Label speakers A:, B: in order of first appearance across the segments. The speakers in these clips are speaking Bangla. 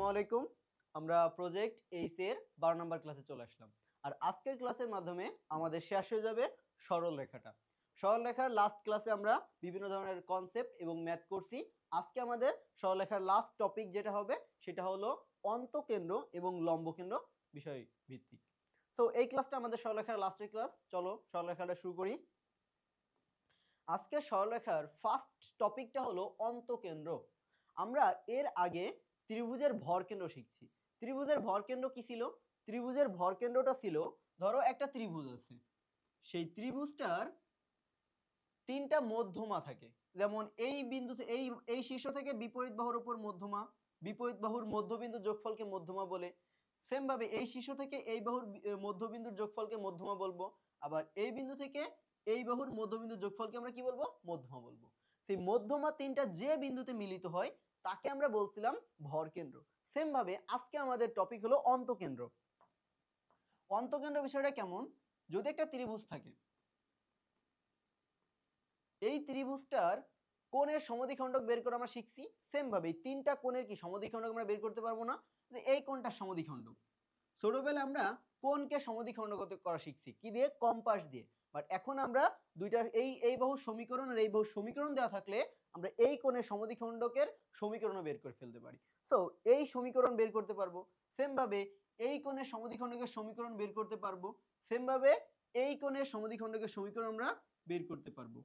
A: আসসালামু আলাইকুম। আমরা প্রজেক্ট 8 এর 12 নম্বর ক্লাসে চলে আসলাম। আর আজকের ক্লাসের মাধ্যমে আমাদের শেষ হয়ে যাবে সরল রেখাটা। সরল রেখার লাস্ট ক্লাসে আমরা বিভিন্ন ধরনের কনসেপ্ট এবং ম্যাথ করছি। আজকে আমাদের সরল রেখার লাস্ট টপিক যেটা হবে সেটা হলো অন্তঃকেন্দ্র এবং লম্বকেন্দ্র বিষয় ভিত্তিক। সো এই ক্লাসটা আমাদের সরল রেখার লাস্টের ক্লাস। চলো সরল রেখাটা শুরু করি। আজকে সরলরেখার ফার্স্ট টপিকটা হলো অন্তঃকেন্দ্র। আমরা এর আগে ত্রিভুজের ভরকেন্দ্র শিখছি। ত্রিভুজের ভরকেন্দ্র কি ছিল? ত্রিভুজের ভরকেন্দ্রটা ছিল, ধরো একটা ত্রিভুজ আছে, সেই ত্রিভুজটার তিনটা মধ্যমা থাকে। যেমন এই বিন্দু এই এই শীর্ষ থেকে বিপরীত বাহুর উপর মধ্যমা, বিপরীত বাহুর মধ্যবিন্দু যোগফলকে মধ্যমা বলে। সেম ভাবে এই শীর্ষ থেকে এই বাহুর মধ্যবিন্দুর যোগফলকে মধ্যমা বলবো। আবার এই বিন্দু থেকে এই বাহুর মধ্যবিন্দুর যোগফলকে আমরা কি বলবো? মধ্যমা বলবো। সেই মধ্যমা তিনটা যে বিন্দুতে মিলিত হয় তাকে আমরা বলছিলাম ভরকেন্দ্র। সেম ভাবে আজকে আমাদের টপিক হলো অন্তঃকেন্দ্র। অন্তঃকেন্দ্র বিষয়টা কেমন? যদি একটা ত্রিভুজ থাকে, এই ত্রিভুজটার কোণের সমদ্বিখণ্ডক বের করে আমরা শিখছি। সেম ভাবে এই তিনটা কোণের কি সমদ্বিখণ্ডক আমরা বের করতে পারবো না? যে এই কোণটা সমদ্বিখণ্ডক। ছোটবেলায় আমরা কোণকে সমদ্বিখণ্ডক করা শিখছি কি দিয়ে? কম্পাস দিয়ে। বাট এখন আমরা দুইটা এই বাহুর সমীকরণ আর এই বাহুর সমীকরণ দেওয়া থাকলে আমরা এই কোণের সমদ্বিখণ্ডকের সমীকরণও বের করে ফেলতে পারি। সো এই সমীকরণ বের করতে পারবো। সেম ভাবে এই কোণের সমদ্বিখণ্ডকের সমীকরণ বের করতে পারবো। সেম ভাবে এই কোণের সমদ্বিখণ্ডকের সমীকরণ আমরা বের করতে পারবো।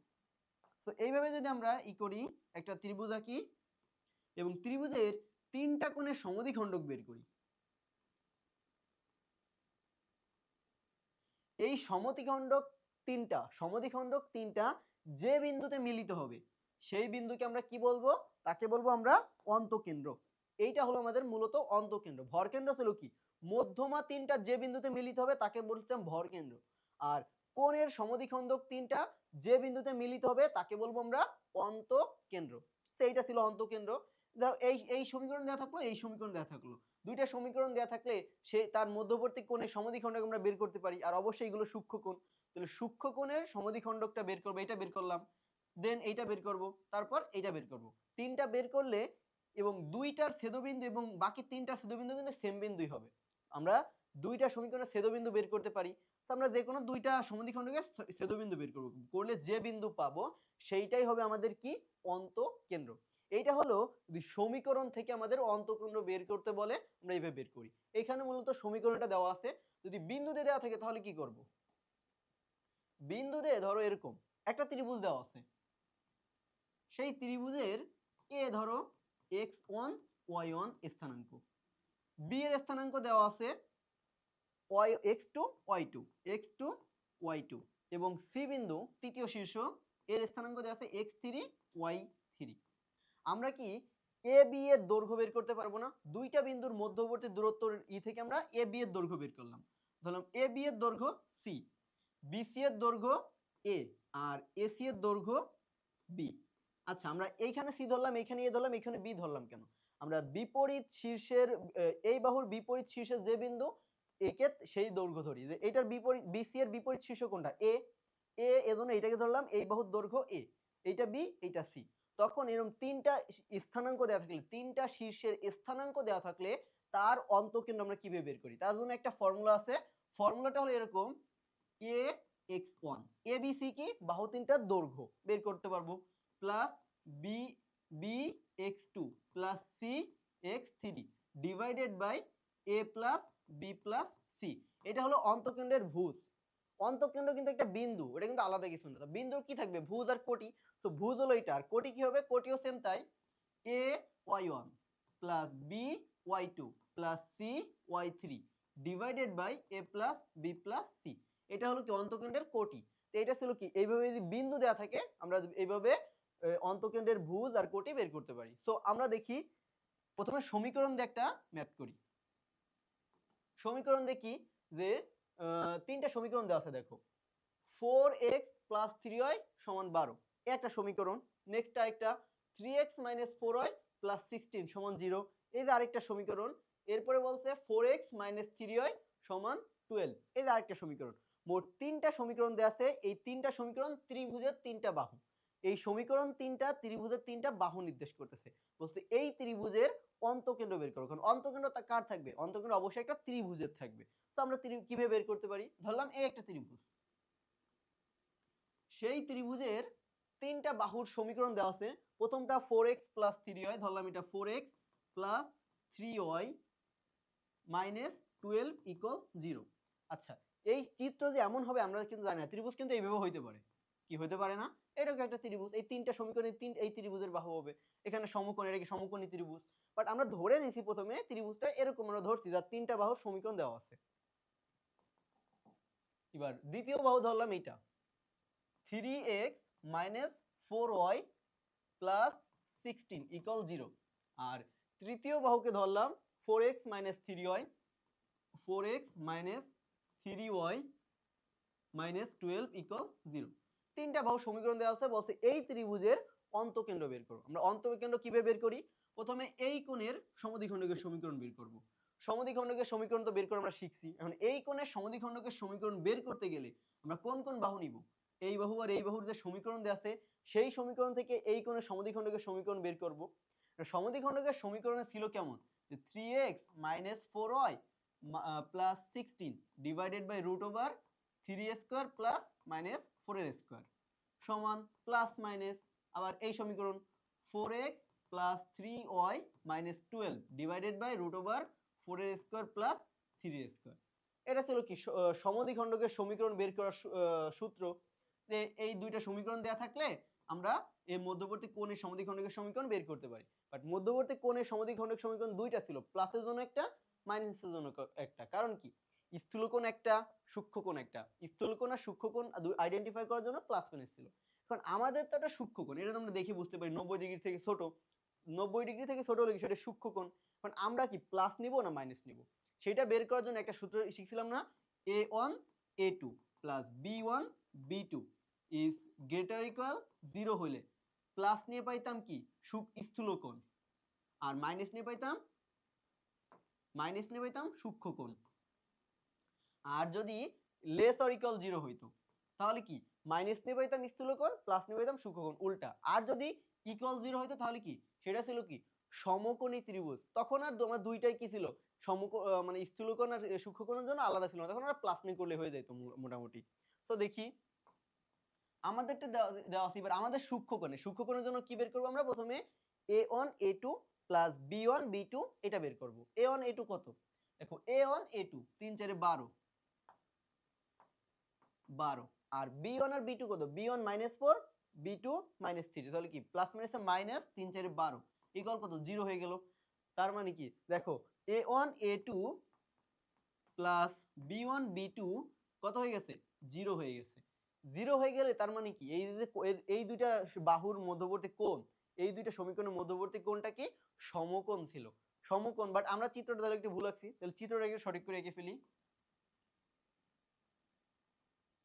A: তো এইভাবে যদি আমরা করি, একটা ত্রিভুজ আঁকি এবং ত্রিভুজের তিনটা কোণের সমদ্বিখণ্ডক বের করি। এই সমদ্বিখণ্ডক তিনটা যে বিন্দুতে মিলিত হবে সেই বিন্দুকে আমরা কি বলবো? তাকে বলবো আমরা অন্তঃকেন্দ্র। এইটা হলো আমাদের মূলত অন্তঃকেন্দ্র। ভরকেন্দ্র ছিল কি? মধ্যমা তিনটা যে বিন্দুতে মিলিত হবে তাকে বলছিলাম ভরকেন্দ্র। আর কোণের সমদ্বিখণ্ডক তিনটা যে বিন্দুতে মিলিত হবে তাকে বলবো আমরা অন্তঃকেন্দ্র। সেইটা ছিল অন্তঃকেন্দ্র। এই এই সমীকরণ দেওয়া থাকলো, এই সমীকরণ দেওয়া থাকলো, দুইটা সমীকরণ দেওয়া থাকলে সে তার মধ্যবর্তী কোণের সমদ্বিখণ্ডক আমরা বের করতে পারি। আর অবশ্যই এগুলো সূক্ষ্মকোণ, তাহলে সূক্ষ্মকোণের সমদ্বিখণ্ডকটা বের করবো। এটা বের করলাম, দেন এইটা বের করব, তারপর এইটা বের করব। তিনটা বের করলে এবং দুইটার ছেদবিন্দু এবং বাকি তিনটা ছেদবিন্দু কিন্তু সেম বিন্দুই হবে। আমরা দুইটা সমীকরণের ছেদবিন্দু বের করতে পারি। আমরা যে কোনো দুইটা সমদ্বিখণ্ডকের ছেদবিন্দু বের করব, করলে যে বিন্দু পাবো সেইটাই হবে আমাদের কি? অন্তঃকেন্দ্র। এইটা হলো যদি সমীকরণ থেকে আমাদের অন্তঃকেন্দ্র বের করতে বলে আমরা এইভাবে বের করি। এখানে মূলত সমীকরণটা দেওয়া আছে। যদি বিন্দু দিয়ে দেওয়া থাকে তাহলে কি করব? বিন্দু দিয়ে ধরো এরকম একটা ত্রিভুজ দেওয়া আছে, সেই ত্রিভুজের এ ধরো x1 y1 স্থানাঙ্ক, বি এর স্থানাঙ্ক দেওয়া আছে x2 y2 x2 y2 এবং সি বিন্দু তৃতীয় শীর্ষ এর স্থানাঙ্ক দেওয়া আছে x3 y3। আমরা কি এ বি এর দৈর্ঘ্য বের করতে পারবো না? দুইটা বিন্দুর মধ্যবর্তী দূরত্ব থেকে আমরা এ বি এর দৈর্ঘ্য বের করলাম। ধরলাম এ বি এর দৈর্ঘ্য সি, বি সি এর দৈর্ঘ্য এ, আর এ সি এর দৈর্ঘ্য বি। আচ্ছা, আমরা এইখানে সি ধরলাম, এইখানে এ ধরলাম, এখানে বি ধরলাম কেন? আমরা বিপরীত শীর্ষের এই বাহুর বিপরীত শীর্ষের যে বিন্দু একে সেই দৈর্ঘ্য ধরি। যে এটার বিপরীত বিসি এর বিপরীত শীর্ষ কোনটা? এ। এজন্য এটাকে ধরলাম এই বাহুর দৈর্ঘ্য এ, এইটা বি, এইটা সি। তখন এরকম তিনটা স্থানাঙ্ক দেওয়া থাকলে, তিনটা শীর্ষের স্থানাঙ্ক দেওয়া থাকলে তার অন্তঃকেন্দ্র আমরা কিভাবে বের করি? তার জন্য একটা ফর্মুলা আছে। ফর্মুলাটা হলো এরকম, এ x1 এ বি সি কি? বাহু তিনটার দৈর্ঘ্য বের করতে পারবো, plus B B x2 plus C x3 divided by A plus B plus C. এটা হলো অন্তঃকেন্দ্রের ভুজ। অন্তঃকেন্দ্র কিন্তু একটা বিন্দু, এটা কিন্তু আলাদা কিছু না। বিন্দুর কি থাকবে? ভুজ আর কোটি। তো ভুজ হলো এটা, আর কোটি কি হবে? কোটিও সেম তাই, A y1 plus B y2 plus C y3 divided by A plus B plus C. এটা হলো কি? অন্তঃকেন্দ্রের কোটি। তো এটা ছিল কি? এইভাবে যদি বিন্দু দেওয়া থাকে আমরা এইভাবে অন্তঃকেন্দ্রের ভুজ আর কোটি বের করতে পারি। সো আমরা দেখি প্রথমে সমীকরণ দিয়ে একটা ম্যাথ করি। সমীকরণ দেখি যে তিনটা সমীকরণ দেওয়া আছে, দেখো 4x প্লাস 3y সমান 12, একটা সমীকরণ। নেক্সট আরেকটা 3x মাইনাস 4y প্লাস 16 সমান 0, এই যে আরেকটা সমীকরণ। এরপরে বলছে 4x মাইনাস 3y সমান 12, এই যে আরেকটা সমীকরণ। মোট তিনটা সমীকরণ দেওয়া আছে। এই তিনটা সমীকরণ ত্রিভুজের তিনটা বাহু। এই সমীকরণ তিনটা ত্রিভুজের তিনটা বাহু নির্দেশ করতেছে। বলছে এই ত্রিভুজের অন্তকেন্দ্র বের করো। কারণ অন্তকেন্দ্র কার থাকবে? অন্তকেন্দ্র অবশ্যই একটা ত্রিভুজের থাকবে। তো আমরা কিভাবে বের করতে পারি? ধরলাম এই একটা ত্রিভুজ, সেই ত্রিভুজের তিনটা বাহুর সমীকরণ দেওয়া আছে। প্রথমটা 4x + 3y, ধরলাম এটা 4x + 3y - 12 = 0। আচ্ছা, এই চিত্র যে এমন হবে আমরা কিন্তু জানি না। ত্রিভুজ কিন্তু এইভাবে হইতে পারে, কি হইতে পারে না? এটাকে একটা ত্রিভুজ, এই তিনটা সমীকরণে এই ত্রিভুজের বাহু হবে। এখানে সমকোণ, এটা কি সমকোণী ত্রিভুজ। বাট আমরা ধরে নিছি প্রথমে ত্রিভুজটা এরকম আমরা ধরছি যার তিনটা বাহুর সমীকরণ দেওয়া আছে। এবার দ্বিতীয় বাহু ধরলাম এটা 3x - 4y + 16 = 0। আর তৃতীয় বাহুকে ধরলাম 4x - 3y 3y - 12 = 0। তিনটা বাহু সমীকরণ দেওয়া আছে। বলছে এই ত্রিভুজের অন্তকেন্দ্র বের করো। আমরা অন্তকেন্দ্র কিভাবে বের করি? প্রথমে এই কোণের সমদ্বিখণ্ডকের সমীকরণ বের করব। সমদ্বিখণ্ডকের সমীকরণ তো বের করে আমরা শিখছি। এখন এই কোণের সমদ্বিখণ্ডকের সমীকরণ বের করতে গেলে আমরা কোন কোন বাহু নিব? এই বাহু আর এই বাহুর যে সমীকরণ দেওয়া আছে সেই সমীকরণ থেকে এই কোণের সমদ্বিখণ্ডকের সমীকরণ বের করব। সমদ্বিখণ্ডকের সমীকরণে ছিল কেমন? যে 3x - 4y + 16 / √3² + -4² সমান প্লাস মাইনাস। আবার এই সমীকরণ 4x + 3y - 12 /√4² + 3²। এটা ছিল কি সমদ্বিখণ্ডকের সমীকরণ বের করার সূত্র। এই দুইটা সমীকরণ দেয়া থাকলে আমরা এই মধ্যবর্তী কোণের সমদ্বিখণ্ডকের সমীকরণ বের করতে পারি। বাট মধ্যবর্তী কোণের সমদ্বিখণ্ডক সমীকরণ দুইটা ছিল, প্লাসের জন্য একটা, মাইনাসের জন্য একটা। কারণ কি? স্থূলকোণ একটা, সূক্ষ্মকোণ একটা। স্থূলকোণ আর সূক্ষ্মকোণ আইডেন্টিফাই করার জন্য প্লাস মাইনাস ছিল। এখন আমাদের তো একটা সূক্ষ্মকোণ, এটা তো আমরা দেখে বুঝতে পারি 90 ডিগ্রি থেকে ছোট। 90 ডিগ্রি থেকে ছোট হলে সেটা সূক্ষ্মকোণ। এখন আমরা কি প্লাস নিব না মাইনাস নিব? সেটা বের করার জন্য একটা সূত্র শিখছিলাম না? a1 a2 + b1 b2 is greater equal 0 হইলে প্লাস নিয়ে পাইতাম কি স্থূলকোণ, আর মাইনাস নিয়ে পাইতাম সূক্ষ্মকোণ। আর যদি লেস অর ইকুয়াল 0 হইতো তাহলে কি মাইনাস নিয়ে পাইতাম স্থূলকোণ, প্লাস নিয়ে পাইতাম সূক্ষ্মকোণ, উল্টা। আর যদি ইকুয়াল 0 হইতো তাহলে কি সেটা ছিল কি সমকোণী ত্রিভুজ। তখন আর তোমার দুইটাই কি ছিল মানে স্থূলকোণ আর সূক্ষ্মকোণের জন্য আলাদা ছিল না, তখন আমরা প্লাস নিয়ে করলে হয়ে যেত মোটামুটি। তো দেখি আমাদেরটা দেওয়া আছে। এবার আমাদের সূক্ষ্মকোণের জন্য কি বের করব? আমরা প্রথমে a1 a2 + b1 b2 এটা বের করব। a1 a2 কত? দেখো a1 a2 3 4 12 আর b1 আর b2 কত? b1 -4 b2 -3, তাহলে কি প্লাস মাইনাসে মাইনাস 3 4 12 ইকুয়াল কত? 0 হয়ে গেল। তার মানে কি দেখো a1 a2 + b1 b2 কত হয়ে গেছে? 0 হয়ে গেছে। 0 হয়ে গেলে তার মানে কি এই যে এই দুইটা বাহুর মধ্যবর্তী কোণ, এই দুইটা সমীকরণের মধ্যবর্তী কোণটা কি সমকোণ ছিল, সমকোণ। বাট আমরা চিত্রটা তাহলে একটু ভুল আঁকছি, তাহলে চিত্রটা একটু সঠিক করে এঁকে ফেলি।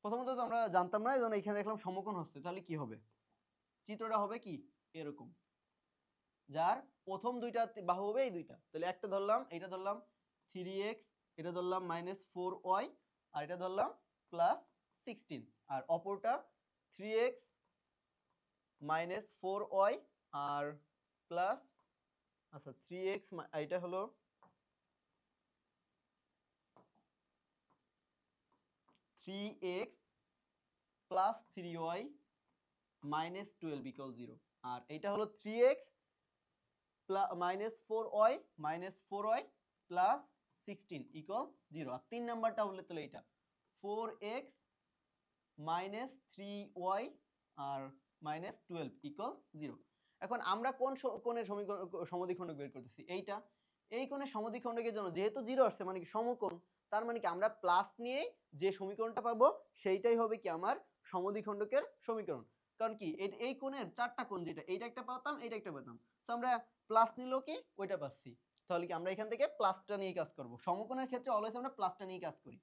A: প্রথমত তো আমরা জানতাম না, যখন এখানে দেখলাম সমকোণ হচ্ছে, তাহলে কি হবে? চিত্রটা হবে কি এরকম, যার প্রথম দুইটা বাহু হবে এই দুইটা। তাহলে একটা ধরলাম, এটা ধরলাম 3x, এটা ধরলাম -4y, আর এটা ধরলাম +16, আর অপরটা 3x -4y আর প্লাস, আচ্ছা 3x এটা হলো 3x + 3y - 12 = 0, আর এটা হলো 3x -4y -4y + 16 = 0। আর 3 নাম্বারটা হলো তাহলে এটা 4x -3y আর -12 = 0। এখন আমরা কোন কোণের সমীকরণ সমদ্বিখণ্ডক বের করতেছি? এইটা। এই কোণের সমদ্বিখণ্ডকের জন্য যেহেতু 0 আসছে মানে কি সমকোণ, তার মানে কি আমরা প্লাস নিয়ে যে সমীকরণটা পাবো সেইটাই হবে কি আমার সমদ্বিখণ্ডকের সমীকরণ। কারণ কি এই কোণের চারটা কোণ, যেটা এইটা একটা পেতাম, এইটা একটা পেতাম, তো আমরা প্লাস নিলেও কি ওইটা পাচ্ছি। তাহলে কি আমরা এখান থেকে প্লাসটা নিয়ে কাজ করব। সমকোণের ক্ষেত্রে অলওয়েজ আমরা প্লাসটা নিয়ে কাজ করি।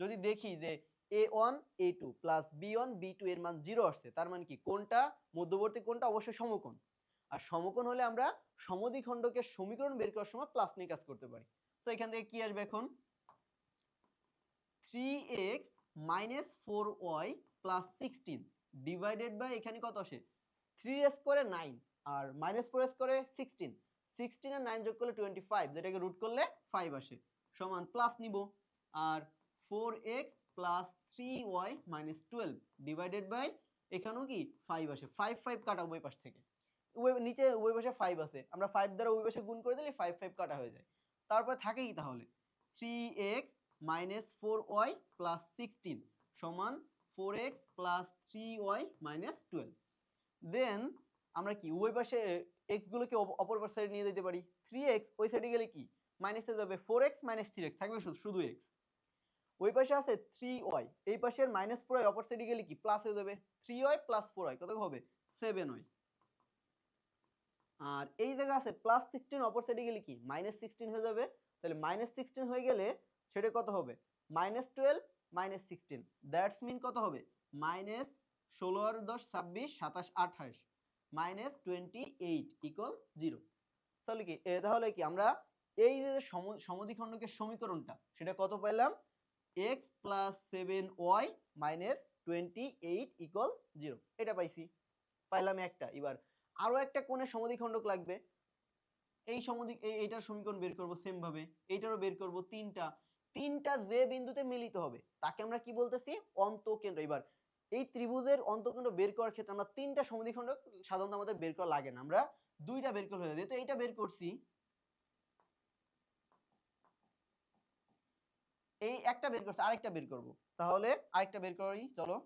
A: যদি দেখি যে a1 a2 + b1 b2 এর মান 0 আসছে, তার মানে কি কোণটা মধ্যবর্তী কোণটা অবশ্যই সমকোণ। আর সমকোণ হলে আমরা সমদ্বিখণ্ডকের সমীকরণ বের করার সময় প্লাস নিয়ে কাজ করতে পারি। তো এখান থেকে কি আসবে এখন? 3x - 4y + 16 / এখানে কত আসে 3 স্কোয়ারে 9 আর -4 স্কোয়ারে 16, 16 আর 9 যোগ করলে 25, যেটাকে রুট করলে 5 আসে, সমান প্লাস নিব। আর 4x plus 3y minus 12 divided by, এখানেও কি 5 আসে, 5 5 কাটা উভয় পাশ থেকে, নিচে উভয় পাশে 5 আছে, আমরা 5 দ্বারা উভয় পাশে গুণ করে দিলে 5 5 কাটা হয়ে যায়। তারপর থাকে কি তাহলে 3x মাইনাস 4y প্লাস 16 সমান 4x প্লাস 3y মাইনাস 12। দেন আমরা কি উভয় পাশে x গুলোকে অপর সাইডে নিয়ে যেতে পারি। 3x ওই সাইডে গেলে কি মাইনাসে যাবে, 4x মাইনাস 3x থাকবে শুধু x। ওই পাশে আছে 3y, এই পাশের -4y অপর সাইডে গেলে কি প্লাস হয়ে যাবে, 3y প্লাস 4y কত হবে 7y। আর এই জায়গা আছে প্লাস 16, অপর সাইডে গেলে কি -16 হয়ে যাবে, তাহলে -16 হয়ে গেলে সেটা কত হবে -12 -16, দ্যাটস মিন কত হবে -16 আর 10 26 27 28 -28 ইকুয়াল 0। তাহলে কি আমরা এই যে সমদ্বিখণ্ডকের সমীকরণটা সেটা কত পেলাম, x plus 7y minus 28 equal 0, এটা পাইলাম একটা। এবার আরো একটা কোণের সমদ্বিখণ্ডক লাগবে, এইটার সমীকরণ বের করব সেম ভাবে, এইটারও বের করব। তিনটা যে বিন্দুতে মিলিত হবে তাকে আমরা কি বলতেছি, অন্তকেন্দ্র। এবার এই ত্রিভুজের অন্তকেন্দ্র বের করার ক্ষেত্রে আমরা তিনটা সমদ্বিখণ্ডক সাধারণত আমাদের বের করা লাগে না, আমরা দুইটা বের করলে হয়ে যায়। তো এইটা বের করছি, এই একটা বের করছি, আরেকটা বের করব, তাহলে আরেকটা বের করি চলো।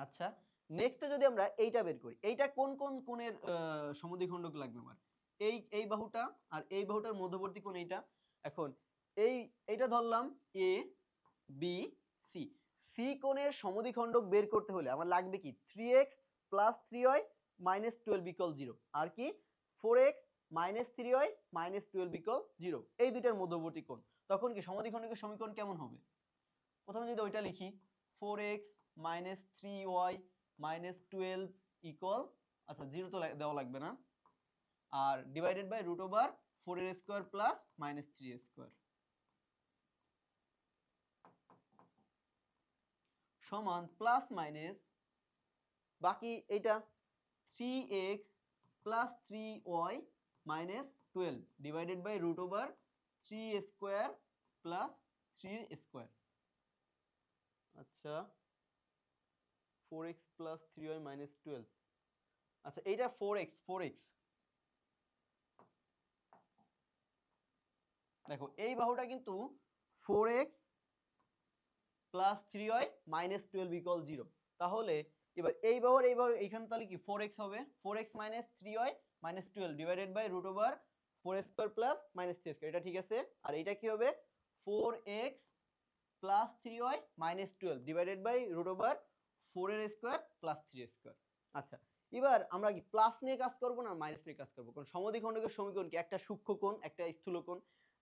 A: আচ্ছা, নেক্সট যদি আমরা এইটা বের করি, এইটা কোন কোন কোণের সমদ্বিখণ্ডক লাগবে আমার, এই বাহুটা আর এই বাহুটার মধ্যবর্তী কোণ এইটা। এখন এইটা ধরলাম এ বি সি, সি কোণের সমদ্বিখণ্ডক বের করতে হলে আমার লাগবে কি 3x plus 3y minus 12 equal 0, আর কি 4x minus 3y minus 12 equal 0, এই দুইটার মধ্যবর্তী কোণ। তখন কি সমদ্বিখণ্ডকের সমীকরণ কেমন হবে, প্রথমে যদি ওইটা লিখি 4x minus 3y minus 12 equal, আচ্ছা 0 তো দেওয়া লাগবে না, আর ডিভাইডেড বাই রুট ওভার 4 এর স্কয়ার প্লাস মাইনাস 3 এর স্কয়ার সমান প্লাস মাইনাস বাকি এইটা 3x plus 3y minus 12 divided by root over 3 square plus 3 square. আচ্ছা 4x প্লাস 3y মাইনাস 12, আচ্ছা এইটা 4x দেখো এই বাহুটা কিন্তু 4x plus 3y minus 12 equal 0, তাহলে এবার এই বাহুর এইখানে তাহলে কি 4x হবে, 4x minus 3y minus 12 divided by root over 4 square plus minus 3 square, এটা ঠিক আছে। আর এইটা কি হবে 4x plus 3y minus 12 divided by root over 4 এর স্কয়ার প্লাস 3 স্কয়ার। আচ্ছা এবার আমরা কি প্লাস নিয়ে কাজ করব না মাইনাস নিয়ে কাজ করব, কারণ সমদ্বিখণ্ডকের সমীকরণ কি একটা সূক্ষ্মকোণ একটা স্থূলকোণ,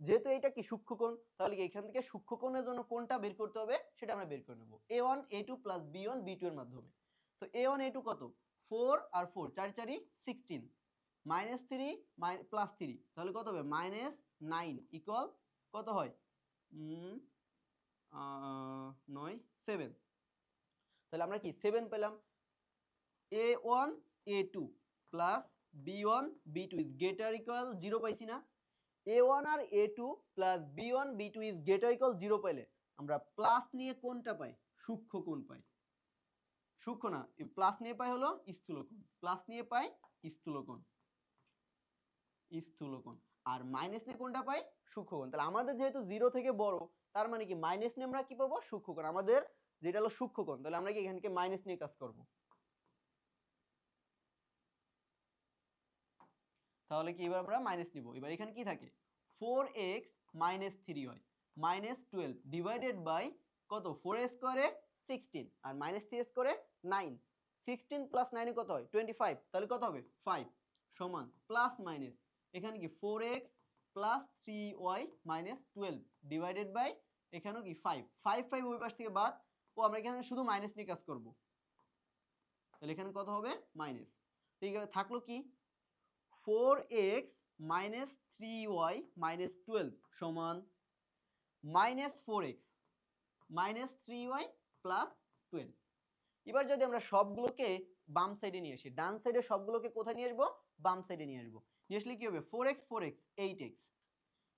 A: যেহেতু এটা কি সূক্ষ্মকোণ তাহলে কি এখান থেকে সূক্ষ্মকোণের জন্য কোনটা বের করতে হবে সেটা আমরা বের করে নেব a1 a2 plus b1 b2 এর মাধ্যমে। তো a1 a2 কত 4 আর 4 4 4 16 মাইনাস 3 প্লাস 3 তাহলে কত হবে মাইনাস 9 ইকুয়াল কত হয় 9 7, তাহলে আমরা কি 7 পেলাম। a1 a2 plus b1 b2 is greater equal 0 পাইছি না, a1 আর a2 plus b1 b2 is greater equal 0 পাইলে আমরা প্লাস নিয়ে কোনটা পাই, সূক্ষ্ম কোণ পাই, সূক্ষ্ম না প্লাস নিয়ে পাই হলো স্থূলকোণ, প্লাস নিয়ে পাই স্থূলকোণ আর মাইনাস নিয়ে কোনটা পাই সূক্ষ্মকোণ। তাহলে আমাদের যেহেতু 0 থেকে বড় তার মানে কি মাইনাস নিয়ে আমরা কি পাবো সূক্ষ্মকোণ, আমাদের যেটা হলো সূক্ষ্মকোণ, তাহলে আমরা কি এখানে মাইনাস নিয়ে কাজ করব। তাহলে কি এবার আমরা মাইনাস নিব, এবার এখানে কি থাকে 4x minus 3y minus 12 divided by কত 4 স্কয়ারে 16 আর মাইনাস 3 স্কয়ারে 9, 16 প্লাস 9 কত হয় 25, তাহলে কত হবে 5 সমান প্লাস মাইনাস এখানে কি 4x plus 3y minus 12 divided by এখানেও কি 5 5 5 ওই পাশ থেকে বাদ, ও আমরা এখানে শুধু মাইনাস নিয়ে কাজ করব, তাহলে এখানে কত হবে মাইনাস। ঠিক আছে থাকলো কি 4x মাইনাস 3y মাইনাস 12 সমান -4x -3y প্লাস 12। এবার যদি আমরা সবগুলোকে বাম সাইডে নিয়ে আসি, ডান সাইডে সবগুলোকে কোথায় নিয়ে আসবো? বাম সাইডে নিয়ে আসবো। নিয়ে আসলে কি হবে? 4x 8x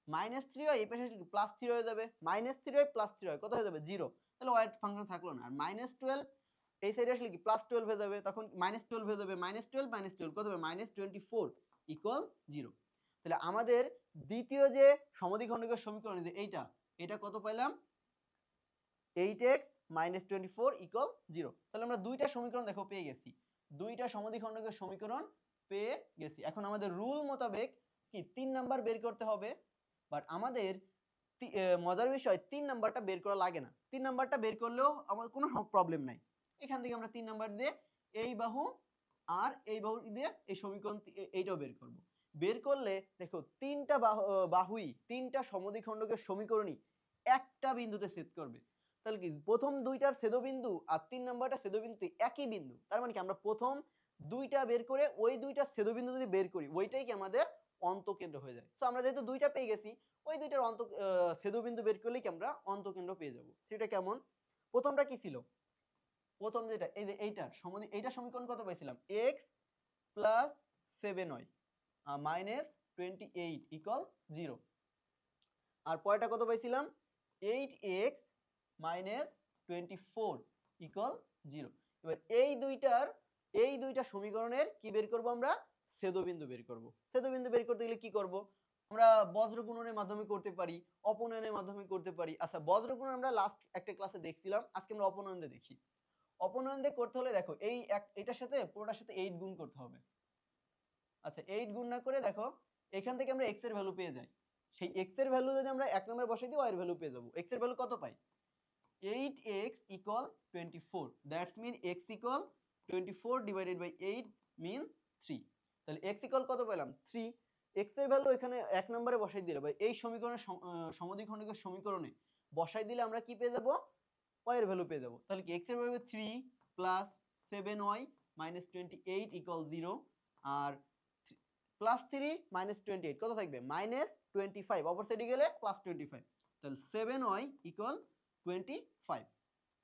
A: -3y এই পাশে +3 হয়ে যাবে, -3y +3y কত হয়ে যাবে? 0। তাহলে y ফাংশন থাকলো না। আর -12 এই সাইডে আসলে কি +12 হয়ে যাবে, তখন -12 হয়ে যাবে, -12 কত হবে? -24 = 0। তাহলে আমাদের দ্বিতীয় যে সমদ্বিখণ্ডকের সমীকরণ যে এটা কত পাইলাম? 8x -24 = 0। তাহলে আমরা দুইটা সমীকরণ দেখো পেয়ে গেছি, দুইটা সমদ্বিখণ্ডকের সমীকরণ পেয়ে গেছি। এখন আমাদের রুল মোতাবেক কি 3 নাম্বার বের করতে হবে, বাট আমাদের মজার বিষয় 3 নাম্বারটা বের করা লাগে না। 3 নাম্বারটা বের করলেও আমার কোনো প্রবলেম নাই। এখান থেকে আমরা 3 নাম্বার দিয়ে এই বাহু আর এই বাহু দিয়ে এই সমীকরণ এইটাও বের করব। বের করলে দেখো তিনটা বাহুই, তিনটা সমদ্বিখণ্ডকের সমীকরণই একটা বিন্দুতে ছেদ করবে। তাহলে কি প্রথম দুইটার ছেদবিন্দু আর 3 নাম্বারটা ছেদবিন্দু একই বিন্দু। তার মানে কি আমরা প্রথম দুইটা বের করে ওই দুইটা ছেদবিন্দু যদি বের করি ওইটাই কি আমাদের অন্তকেন্দ্র হয়ে যায়। সো আমরা যেহেতু দুইটা পেয়ে গেছি, ওই দুইটার ছেদবিন্দু বের করলেই কি আমরা অন্তকেন্দ্র পেয়ে যাব। সেটা কেমন? প্রথমটা কি ছিল? প্রথম যেটা এই যে এইটার সমীকরণ কত পাইছিলাম? x + 7y -28 = 0। আর পরেরটা কত পাইছিলাম? 8x -24 = 0। এবার এই দুইটা সমীকরণের কি বের করব? আমরা ছেদবিন্দু বের করব। ছেদবিন্দু বের করতে গেলে কি করব? আমরা বজ্র গুণনের মাধ্যমে করতে পারি, অপনয়নের মাধ্যমে করতে পারি। আচ্ছা, বজ্র গুণন আমরা লাস্ট একটা ক্লাসে দেখছিলাম, আজকে আমরা অপনয়ন দিয়ে দেখি। অপনয়ন দিয়ে করতে হলে দেখো এটার সাথে পুরোটার সাথে 8 গুণ করতে হবে। আচ্ছা, 8 গুণ না করে দেখো এখান থেকে আমরা x এর ভ্যালু পেয়ে যাই। সেই x এর ভ্যালু যদি আমরা 1 নম্বরে বসাই দিই y এর ভ্যালু পেয়ে যাব। x এর ভ্যালু কত পাই? 8x = 24। দ্যাটস মিন x = 24 / 8 মিন 3। তাহলে x = কত পেলাম? 3। x এর ভ্যালু এখানে 1 নম্বরে বসাই দিলে বা এই সমীকরণের সমদ্বিখণ্ডকের সমীকরণে বসাই দিলে আমরা কি পেয়ে যাব? y এর ভ্যালু পেয়ে যাব। তাহলে কি x এর ভ্যালু 3 + 7y -28 = 0। আর +3 -28 কত থাকবে? -25। অপর সাইডে গেলে +25। তাহলে 7y = 25।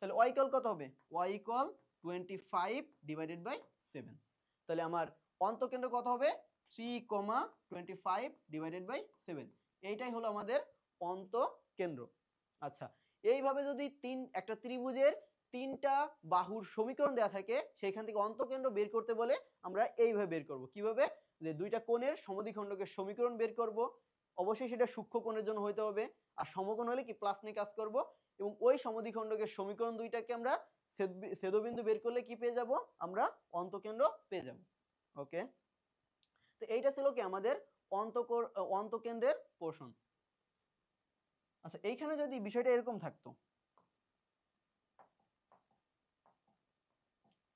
A: তাহলে y = কত হবে? y = 25 / 7। তাহলে আমার অন্তকেন্দ্র কত হবে? 3,25 / 7। এইটাই হলো আমাদের অন্তকেন্দ্র। আচ্ছা, এইভাবে যদি একটা ত্রিভুজের তিনটা বাহুর সমীকরণ দেওয়া থাকে, সেখান থেকে অন্তকেন্দ্র বের করতে বলে আমরা এইভাবে বের করব। কিভাবে? যে দুইটা কোণের সমদ্বিখণ্ডকের সমীকরণ বের করব। অবশ্যই সেটা সূক্ষ্ম কোণের জন্য হইতে হবে, আর সমকোণ হলে কি প্লাস নিয়ে কাজ করব। এবং ওই সমদ্বিখণ্ডকের সমীকরণ দুইটাকে আমরা ছেদবিন্দু বের করলে কি পেয়ে যাব? আমরা অন্তকেন্দ্র পেয়ে যাব। ওকে, তো এইটা ছিল কি আমাদের অন্তকেন্দ্রের পোর্শন। আচ্ছা, এইখানে যদি বিষয়টা এরকম থাকতো,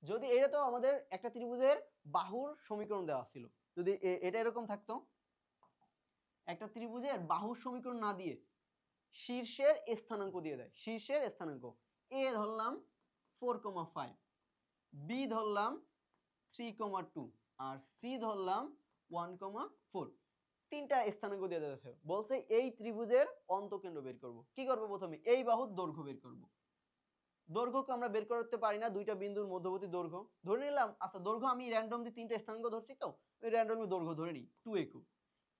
A: যদি এটা তো আমাদের একটা ত্রিভুজের বাহুর সমীকরণ দেওয়া ছিল, যদি এটা এরকম থাকতো, একটা ত্রিভুজের বাহুর সমীকরণ না দিয়ে শীর্ষের স্থানাঙ্ক দিয়ে দেয়। শীর্ষের স্থানাঙ্ক a ধরলাম 4,5, b ধরলাম 3,2 আর c ধরলাম 1,4। তিনটা স্থানাঙ্ক দিয়ে দেওয়া বলছে এই ত্রিভুজের অন্তকেন্দ্র বের করব। কি করব? প্রথমে এই বাহুর দৈর্ঘ্য বের করব। দৈর্ঘ্যকে আমরা বের করতে পারি না, দুইটা বিন্দুর মধ্যবর্তী দৈর্ঘ্য ধরে নিলাম। আচ্ছা, দৈর্ঘ্য আমি র্যান্ডমলি তিনটা স্থানাঙ্ক ধরছি, তো আমি র্যান্ডমলি দৈর্ঘ্য ধরে নিই 2a।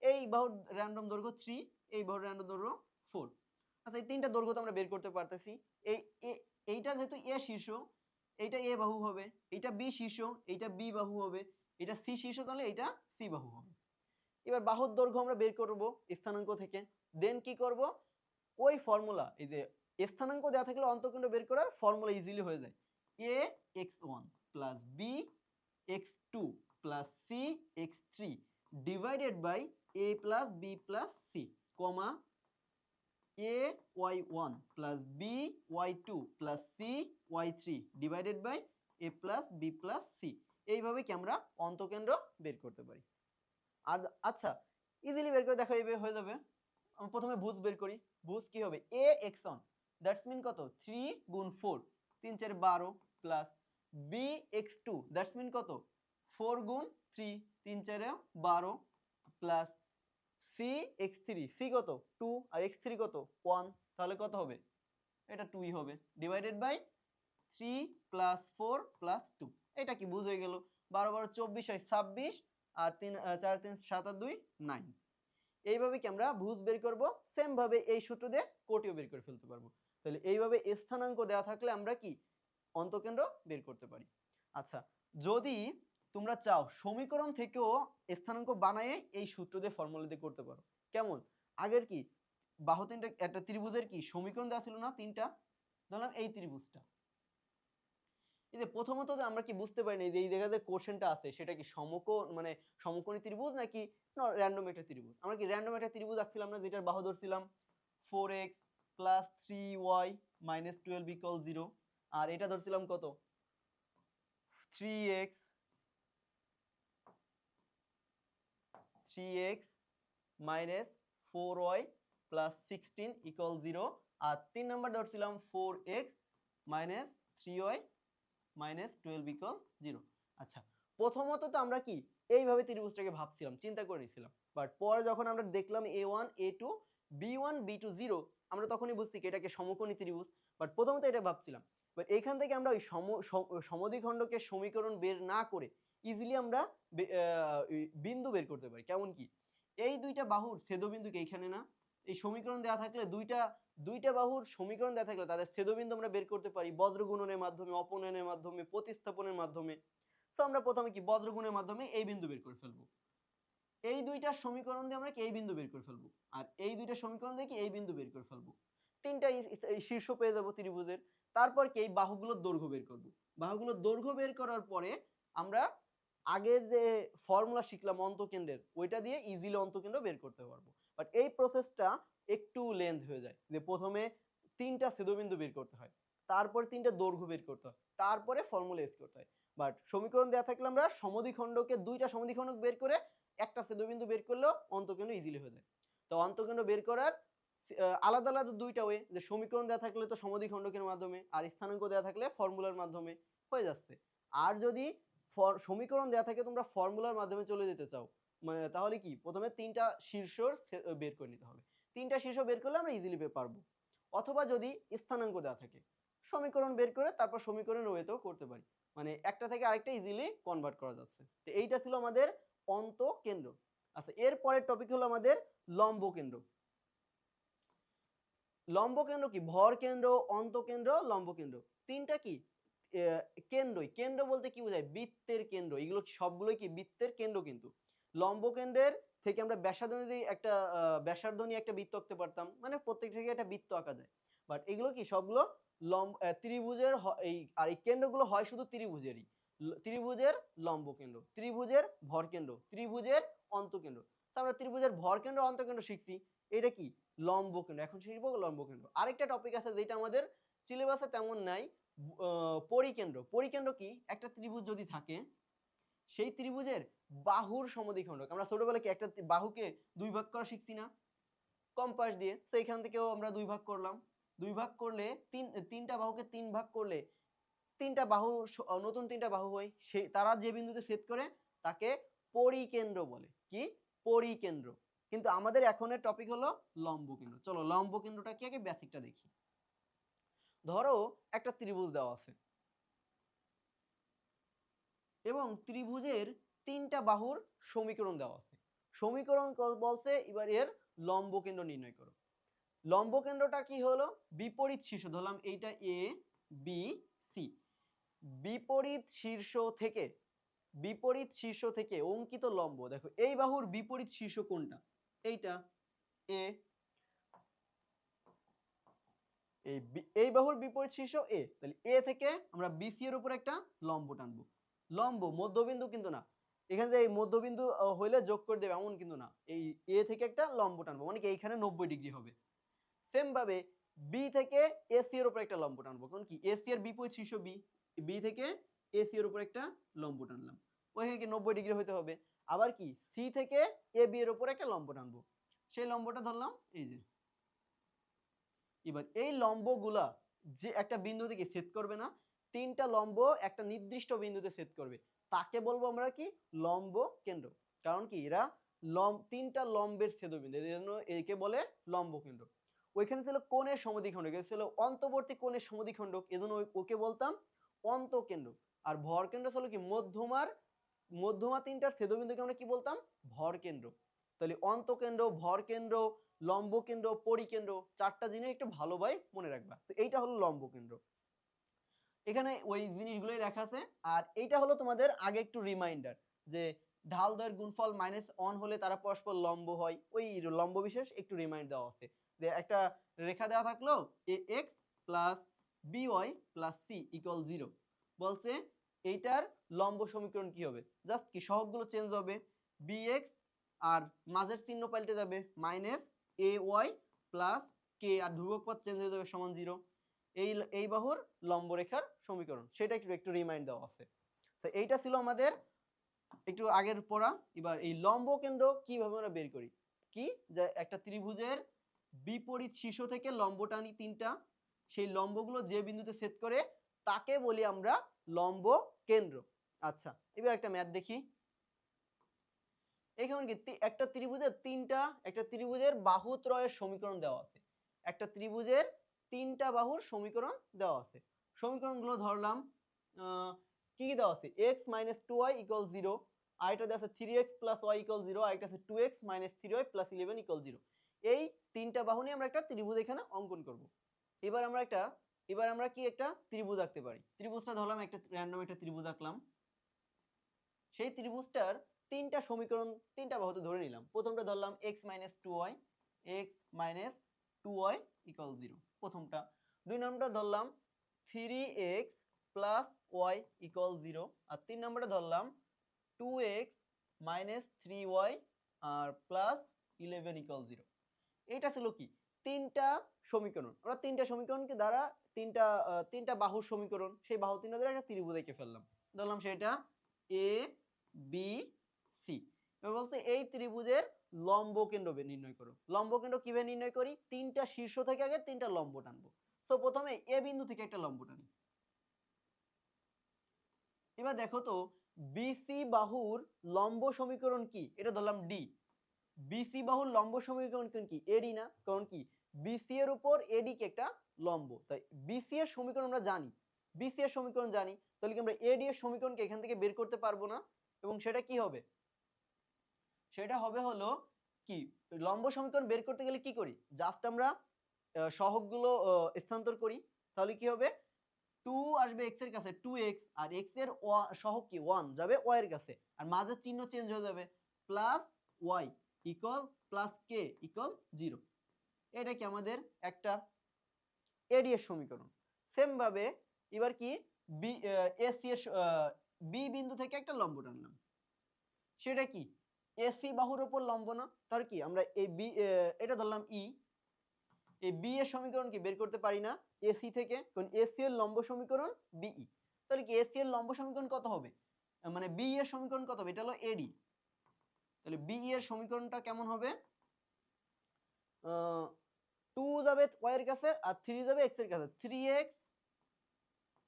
A: এই বাহুর র্যান্ডম দৈর্ঘ্য 3, এই বাহুর র্যান্ডম দৈর্ঘ্য 4। আচ্ছা, এই তিনটা দৈর্ঘ্য তো আমরা বের করতে পারতেছি। এইটা যেহেতু a শীর্ষ, এইটা a বাহু হবে, এইটা b শীর্ষ, এইটা b বাহু হবে, এটা c শীর্ষ, তাহলে এইটা c বাহু হবে। এবার বাহুর দৈর্ঘ্য আমরা বের করব স্থানাঙ্ক থেকে। দেন কি করব? ওই ফর্মুলা, এই যে স্থানাঙ্ক দেওয়া থাকলে অন্তকেন্দ্র বের করার ফর্মুলা ইজিলি হয়ে যায়। ax1 + bx2 + cx3 divided by a + b + c, comma ay1 + by2 + cy3 divided by a + b + c। এইভাবে কি আমরা অন্তকেন্দ্র বের করতে পারি। আর আচ্ছা, ইজিলি বের করে দেখা হয়ে যাবে। আমরা প্রথমে ভুজ বের করি। ভুজ কি হবে? ax1 দ্যাটস মিন কত? 3 গুণ 4 3 4 12 প্লাস bx2 দ্যাটস মিন কত? 4 গুণ 3 3 4 12 plus C X three, C কত 2 আর এক্স থ্রি কত 1, তাহলে কত হবে এটা 2ই হবে, ডিভাইডেড বাই 3 প্লাস 4 প্লাস 2। এটা কি বুঝ হয়ে গেল, 12 12 24 হয় 26 আর 3 4 3 7 আর 2 9। এইভাবে কি আমরা ভুজ বের করব, সেম ভাবে এই সূত্র দিয়ে কোটিও বের করে ফেলতে পারবো। তাহলে এইভাবে স্থানাঙ্ক দেওয়া থাকলে আমরা কি অন্তকেন্দ্র বের করতে পারি। আচ্ছা, যদি তোমরা চাও সমীকরণ থেকেও স্থানাঙ্ক বানায়ে এই সূত্র দিয়ে ফর্মুলা দিয়ে করতে পারো। কেমন, আগের কি বাহু তিনটা একটা ত্রিভুজের কি সমীকরণ দেওয়া ছিল না তিনটা, ধরলাম এই ত্রিভুজটা, এই যে প্রথমত আমরা কি বুঝতে পারিনি যে এই জায়গাতে কোশ্চেনটা আছে সেটা কি মানে সমকোণী ত্রিভুজ নাকি র‍্যান্ডম একটা ত্রিভুজ। আমরা কি র‍্যান্ডম একটা ত্রিভুজ আঁকছিলাম না, যেটার বাহু ধরছিলাম 4x plus 3y minus 12 equal 0, আর এটা ধরছিলাম কত 3x minus 4y plus 16 equal 0, আর 3 নাম্বার ধরছিলাম 4x minus 3y minus 12 equal 0। আচ্ছা, প্রথমত তো আমরা কি এইভাবে ত্রিভুজটাকে ভাবছিলাম, চিন্তা করে নিছিলাম, বাট পরে যখন আমরা দেখলাম a1 a2 b1 b2 0, আমরা তখনই বুঝছি কি এটাকে সমকোণী ত্রিভুজ। বাট প্রথমত এটা ভাবছিলাম, বাট এইখান থেকে আমরা ওই সমদ্বিখণ্ডকে সমীকরণ বের না করে ইজিলি আমরা বিন্দু বের করতে পারি। কেমন কি, এই দুইটা বাহুর ছেদবিন্দুকে এইখানে না, এই সমীকরণ দেওয়া থাকলে দুইটা বাহুর সমীকরণ দেওয়া থাকলে তাদের ছেদবিন্দু আমরা বের করতে পারি বজ্রগুণনের মাধ্যমে, অপনয়নের মাধ্যমে, প্রতিস্থাপনের মাধ্যমে। তো আমরা প্রথমে কি বজ্রগুণের মাধ্যমে এই বিন্দু বের করে ফেলবো, এই দুইটা সমীকরণ দিয়ে আমরা কি এই বিন্দু বের করে ফেলবো, আর এই দুইটা সমীকরণ দিয়ে কি এই বিন্দু বের করে ফেলবো। তিনটা শীর্ষ পেয়ে যাবো ত্রিভুজের। তারপর কি এই বাহুগুলোর দৈর্ঘ্য বের করব, বাহুগুলোর দৈর্ঘ্য বের করার পরে আমরা আগের যে ফর্মুলা শিখলাম অন্তকেন্দ্রের, ওইটা দিয়ে ইজিলি অন্তকেন্দ্র বের করতে পারবো। বাট এই প্রসেসটা একটু লেন্থ হয়ে যায়, যে প্রথমে তিনটা ছেদবিন্দু বের করতে হয়, তারপরে তিনটা দৈর্ঘ্য বের করতে হয়, তারপরে ফর্মুলা ইউজ করতে হয়। বাট সমীকরণ দেওয়া থাকলে আমরা সমদ্বিখণ্ডকে দুইটা সমদ্বিখণ্ড বের করে একটা ছেদবিন্দু বের করলেও অন্তকেন্দ্র ইজিলি হয়ে যায়। তো অন্তকেন্দ্র বের করার আলাদা আলাদা দুইটা ওয়ে, যে সমীকরণ দেওয়া থাকলে তো সমদ্বিখণ্ডকের মাধ্যমে, আর স্থানাঙ্ক দেওয়া থাকলে ফর্মুলার মাধ্যমে হয়ে যাচ্ছে। আর যদি সমীকরণ দেওয়া থাকে তোমরা ফর্মুলার মাধ্যমে চলে যেতে চাও, মানে তাহলে কি প্রথমে তিনটা শীর্ষ বের করে নিতে হবে, তিনটা শীর্ষ বের করলে আমরা ইজিলি পারবো। অথবা যদি স্থানাঙ্ক দেওয়া থাকে সমীকরণ বের করে তারপর সমীকরণের ওয়েতেও করতে পারি, মানে একটা থেকে আরেকটা ইজিলি কনভার্ট করা যাচ্ছে। তো এইটা ছিল আমাদের অন্তকেন্দ্র। আচ্ছা, এর পরের টপিক হলো আমাদের লম্বকেন্দ্র। লম্বকেন্দ্র কি ভর কেন্দ্র, অন্তকেন্দ্র, লম্বকেন্দ্র, তিনটা কি কেন্দ্রই। কেন্দ্র বলতে কি বোঝায়, বৃত্তের কেন্দ্র, এগুলো সবগুলোই কি বৃত্তের কেন্দ্র। কিন্তু লম্বকেন্দ্রের থেকে আমরা ব্যাসার্ধ নিয়ে একটা ব্যাসার্ধ নিয়ে একটা বৃত্ত আঁকতে পারতাম, মানে প্রত্যেক থেকে একটা বৃত্ত আঁকা যায়। বাট এগুলো কি সবগুলো ত্রিভুজের, এই আর এই কেন্দ্রগুলো হয় শুধু ত্রিভুজেরই, ত্রিভুজের লম্বকেন্দ্র, ত্রিভুজের ভরকেন্দ্র, ত্রিভুজের অন্তকেন্দ্র। আমরা ত্রিভুজের ভরকেন্দ্র অন্তকেন্দ্র শিখছি, এটা কি লম্বকেন্দ্র। এখন শিখবো লম্বকেন্দ্র। আরেকটা টপিক আছে যেটা আমাদের সিলেবাসে তেমন নাই, পরিকেন্দ্র। পরিকেন্দ্র কি, একটা ত্রিভুজ যদি থাকে সেই ত্রিভুজের বাহুর সমদ্বিখণ্ডক। আমরা ছোটবেলায় কি একটা বাহুকে দুই ভাগ করা শিখছি না কম্পাস দিয়ে, তো এখান থেকেও আমরা দুই ভাগ করলাম। দুই ভাগ করলে তিনটা বাহুকে তিন ভাগ করলে তিনটা বাহু, নতুন তিনটা বাহু হয়, সেই তারা যে বিন্দুতে ছেদ করে তাকে পরিকেন্দ্র বলে। কি, পরিকেন্দ্র। কিন্তু আমাদের এখনের টপিক হলো লম্বকেন্দ্র। চলো লম্বকেন্দ্রটা কি আগে বেসিকটা দেখি। ধরো একটা ত্রিভুজ দেওয়া আছে এবং ত্রিভুজের তিনটা বাহুর সমীকরণ দেওয়া আছে। সমীকরণ বলছে এবার এর লম্বকেন্দ্র নির্ণয় করো। লম্বকেন্দ্রটা কি হলো, বিপরীত শীর্ষ, ধরলাম এইটা এ বি সি, বিপরীত শীর্ষ থেকে অঙ্কিত লম্ব। দেখো এই বাহুর বিপরীত শীর্ষ কোনটা, এইটা এ, এই বাহুর বিপরীত শীর্ষ এ, তাহলে এ থেকে আমরা বিসি এর উপর একটা লম্ব টানবো। লম্ব মধ্যবিন্দু কিন্তু না, এখানে এই মধ্যবিন্দু হইলে যোগ করে দেবে এমন কিন্তু না, এই এ থেকে একটা লম্ব টানবো, মানে কি এইখানে 90 ডিগ্রি হবে। সেম ভাবে বি থেকে এসি এর উপর একটা লম্ব টানবো, কারণ কি এসি এর বিপরীত শীর্ষ বি, বি থেকে এসি এর উপর একটা লম্ব টানলাম, ওইখানে কি 90 ডিগ্রি হতে হবে। আবার কি সি থেকে এ বি এর উপর একটা লম্ব টানবো, সেই লম্বটা ধরলাম এই যে। এবার এই লম্বগুলা যে একটা বিন্দু থেকে ছেদ করবে না, তিনটা লম্ব একটা নির্দিষ্ট বিন্দুতে ছেদ করবে, তাকে বলবো আমরা কি লম্ব কেন্দ্র। কারণ কি এরা তিনটা লম্বের ছেদবিন্দু, এই জন্য একে বলে লম্বকেন্দ্র। ওইখানে ছিল কোণের সমদ্বিখণ্ডক, এটা ছিল অন্তবর্তী কোণের সমদ্বিখণ্ডক, এজন্য ওকে বলতাম অন্তকেন্দ্র। আর ভরকেন্দ্র ছিল কি মধ্যমা তিনটার ছেদবিন্দুকে আমরা কি বলতাম ভরকেন্দ্র। তাহলে অন্তকেন্দ্র, ভরকেন্দ্র, লম্বকেন্দ্র, পরিকেন্দ্র, চারটা জিনিস একটু ভালোভাবে মনে রাখবা। তো এইটা হলো লম্বকেন্দ্র, এখানে ওই জিনিসগুলোই লেখা আছে। আর এইটা হলো তোমাদের আগে একটু রিমাইন্ডার যে ঢাল দ্বয়ের গুণফল -1 হলে তারা পরস্পর লম্ব হয়, ওই লম্ব বিশেষ একটু রিমাইন্ড দেওয়া আছে। যে একটা রেখা দেওয়া থাকলো ax plus by plus c equal 0, বলছে এইটার লম্ব সমীকরণ কি হবে, জাস্ট কি সহগগুলো চেঞ্জ হবে, bx আর মাঝের চিহ্ন পাল্টে যাবে -ay প্লাস k আর ধ্রুবক পদ চেঞ্জ হয়ে যাবে সমান 0। এই বাহুর লম্ব রেখার সমীকরণ, সেটা একটু রিমাইন্ড দেওয়া আছে। তো এইটা ছিল আমাদের একটু আগের পড়া। এবার এই লম্ব কেন্দ্র কিভাবে আমরা বের করি, কি যে একটা ত্রিভুজের বিপরীত শীর্ষ থেকে লম্ব টানি তিনটা, সেই লম্বগুলো যে বিন্দুতে ছেদ করে তাকে বলি আমরা লম্ব কেন্দ্র। আচ্ছা, এবার একটা ম্যাথ দেখি। এখানে কি একটা ত্রিভুজের বাহুত্রয়ের সমীকরণ দেওয়া আছে, একটা ত্রিভুজের তিনটা বাহুর সমীকরণ দেওয়া আছে। সমীকরণগুলো ধরলাম কি কি দেওয়া আছে, x - 2y = 0, আরেকটা দেওয়া আছে 3x + y = 0, আরেকটা আছে 2x - 3y + 11 = 0। এই তিনটা বাহু নিয়ে আমরা একটা ত্রিভুজ এখানে অঙ্কন করব। এবার আমরা কি একটা ত্রিভুজ আঁকতে পারি। ত্রিভুজটা ধরলাম একটা র্যান্ডম একটা ত্রিভুজ আঁকলাম। সেই ত্রিভুজটার তিনটা সমীকরণ তিনটা বাহুতে ধরে নিলাম। প্রথমটা ধরলাম x - 2y = 0, প্রথমটা। দুই নম্বরটা ধরলাম 3x + y = 0, আর তিন নম্বরটা ধরলাম 2x - 3y আর +11 = 0। এটা ছিল কি তিনটা সমীকরণ। আমরা তিনটা সমীকরণকে দ্বারা তিনটা বাহুর সমীকরণ, সেই বাহু তিনটা দ্বারা একটা ত্রিভুজ এঁকে ফেললাম। ধরলাম সেটা a b c। এবার বলছে এই ত্রিভুজের লম্ব কেন্দ্র নির্ণয় করো। লম্ব কেন্দ্র কিভাবে নির্ণয় করি, তিনটা শীর্ষ থেকে আগে তিনটা লম্ব টানবো। তো প্রথমে এ বিন্দু থেকে একটা লম্ব টানি। এবার দেখো তো বিসি বাহুর লম্ব সমীকরণ কি, এটা ধরলাম ডি। বিসি বাহুর লম্ব সমীকরণ কি, এডি না, কারণ কি বিসি এর উপর এডি কে একটা লম্ব, তাই বিসি এর সমীকরণ আমরা জানি, বিসি এর সমীকরণ জানি, তাহলে কি আমরা এডি এর সমীকরণকে এখান থেকে বের করতে পারবো না? এবং সেটা কি হবে, সেটা হবে হলো কি লম্ব সমীকরণ বের করতে গেলে কি করি, জাস্ট আমরা সহগগুলো স্থানান্তর করি। তাহলে কি হবে, 2 আসবে x এর কাছে 2x, আর x এর সহগ কি 1 যাবে y এর কাছে, আর মাঝের চিহ্ন চেঞ্জ হয়ে যাবে plus y equal plus k equal 0। এটা কি আমাদের একটা এডি এর সমীকরণ। সেম ভাবে এবার কি বি এসি এর বি বিন্দু থেকে একটা লম্ব টানলাম, সেটা কি এসি বাহুর উপর লম্ব না, তার কি আমরা এই বি এটা ধরলাম ই, এই বি এর সমীকরণ কি বের করতে পারি না এসি থেকে, কারণ এসি এর লম্ব সমীকরণ বিই। তাহলে কি এসি এর লম্ব সমীকরণ কত হবে, মানে বি এর সমীকরণ কত হবে, এটা হলো এডি। তাহলে বিই এর সমীকরণটা কেমন হবে, 2 যাবে y এর কাছে আর 3 যাবে x এর কাছে, 3x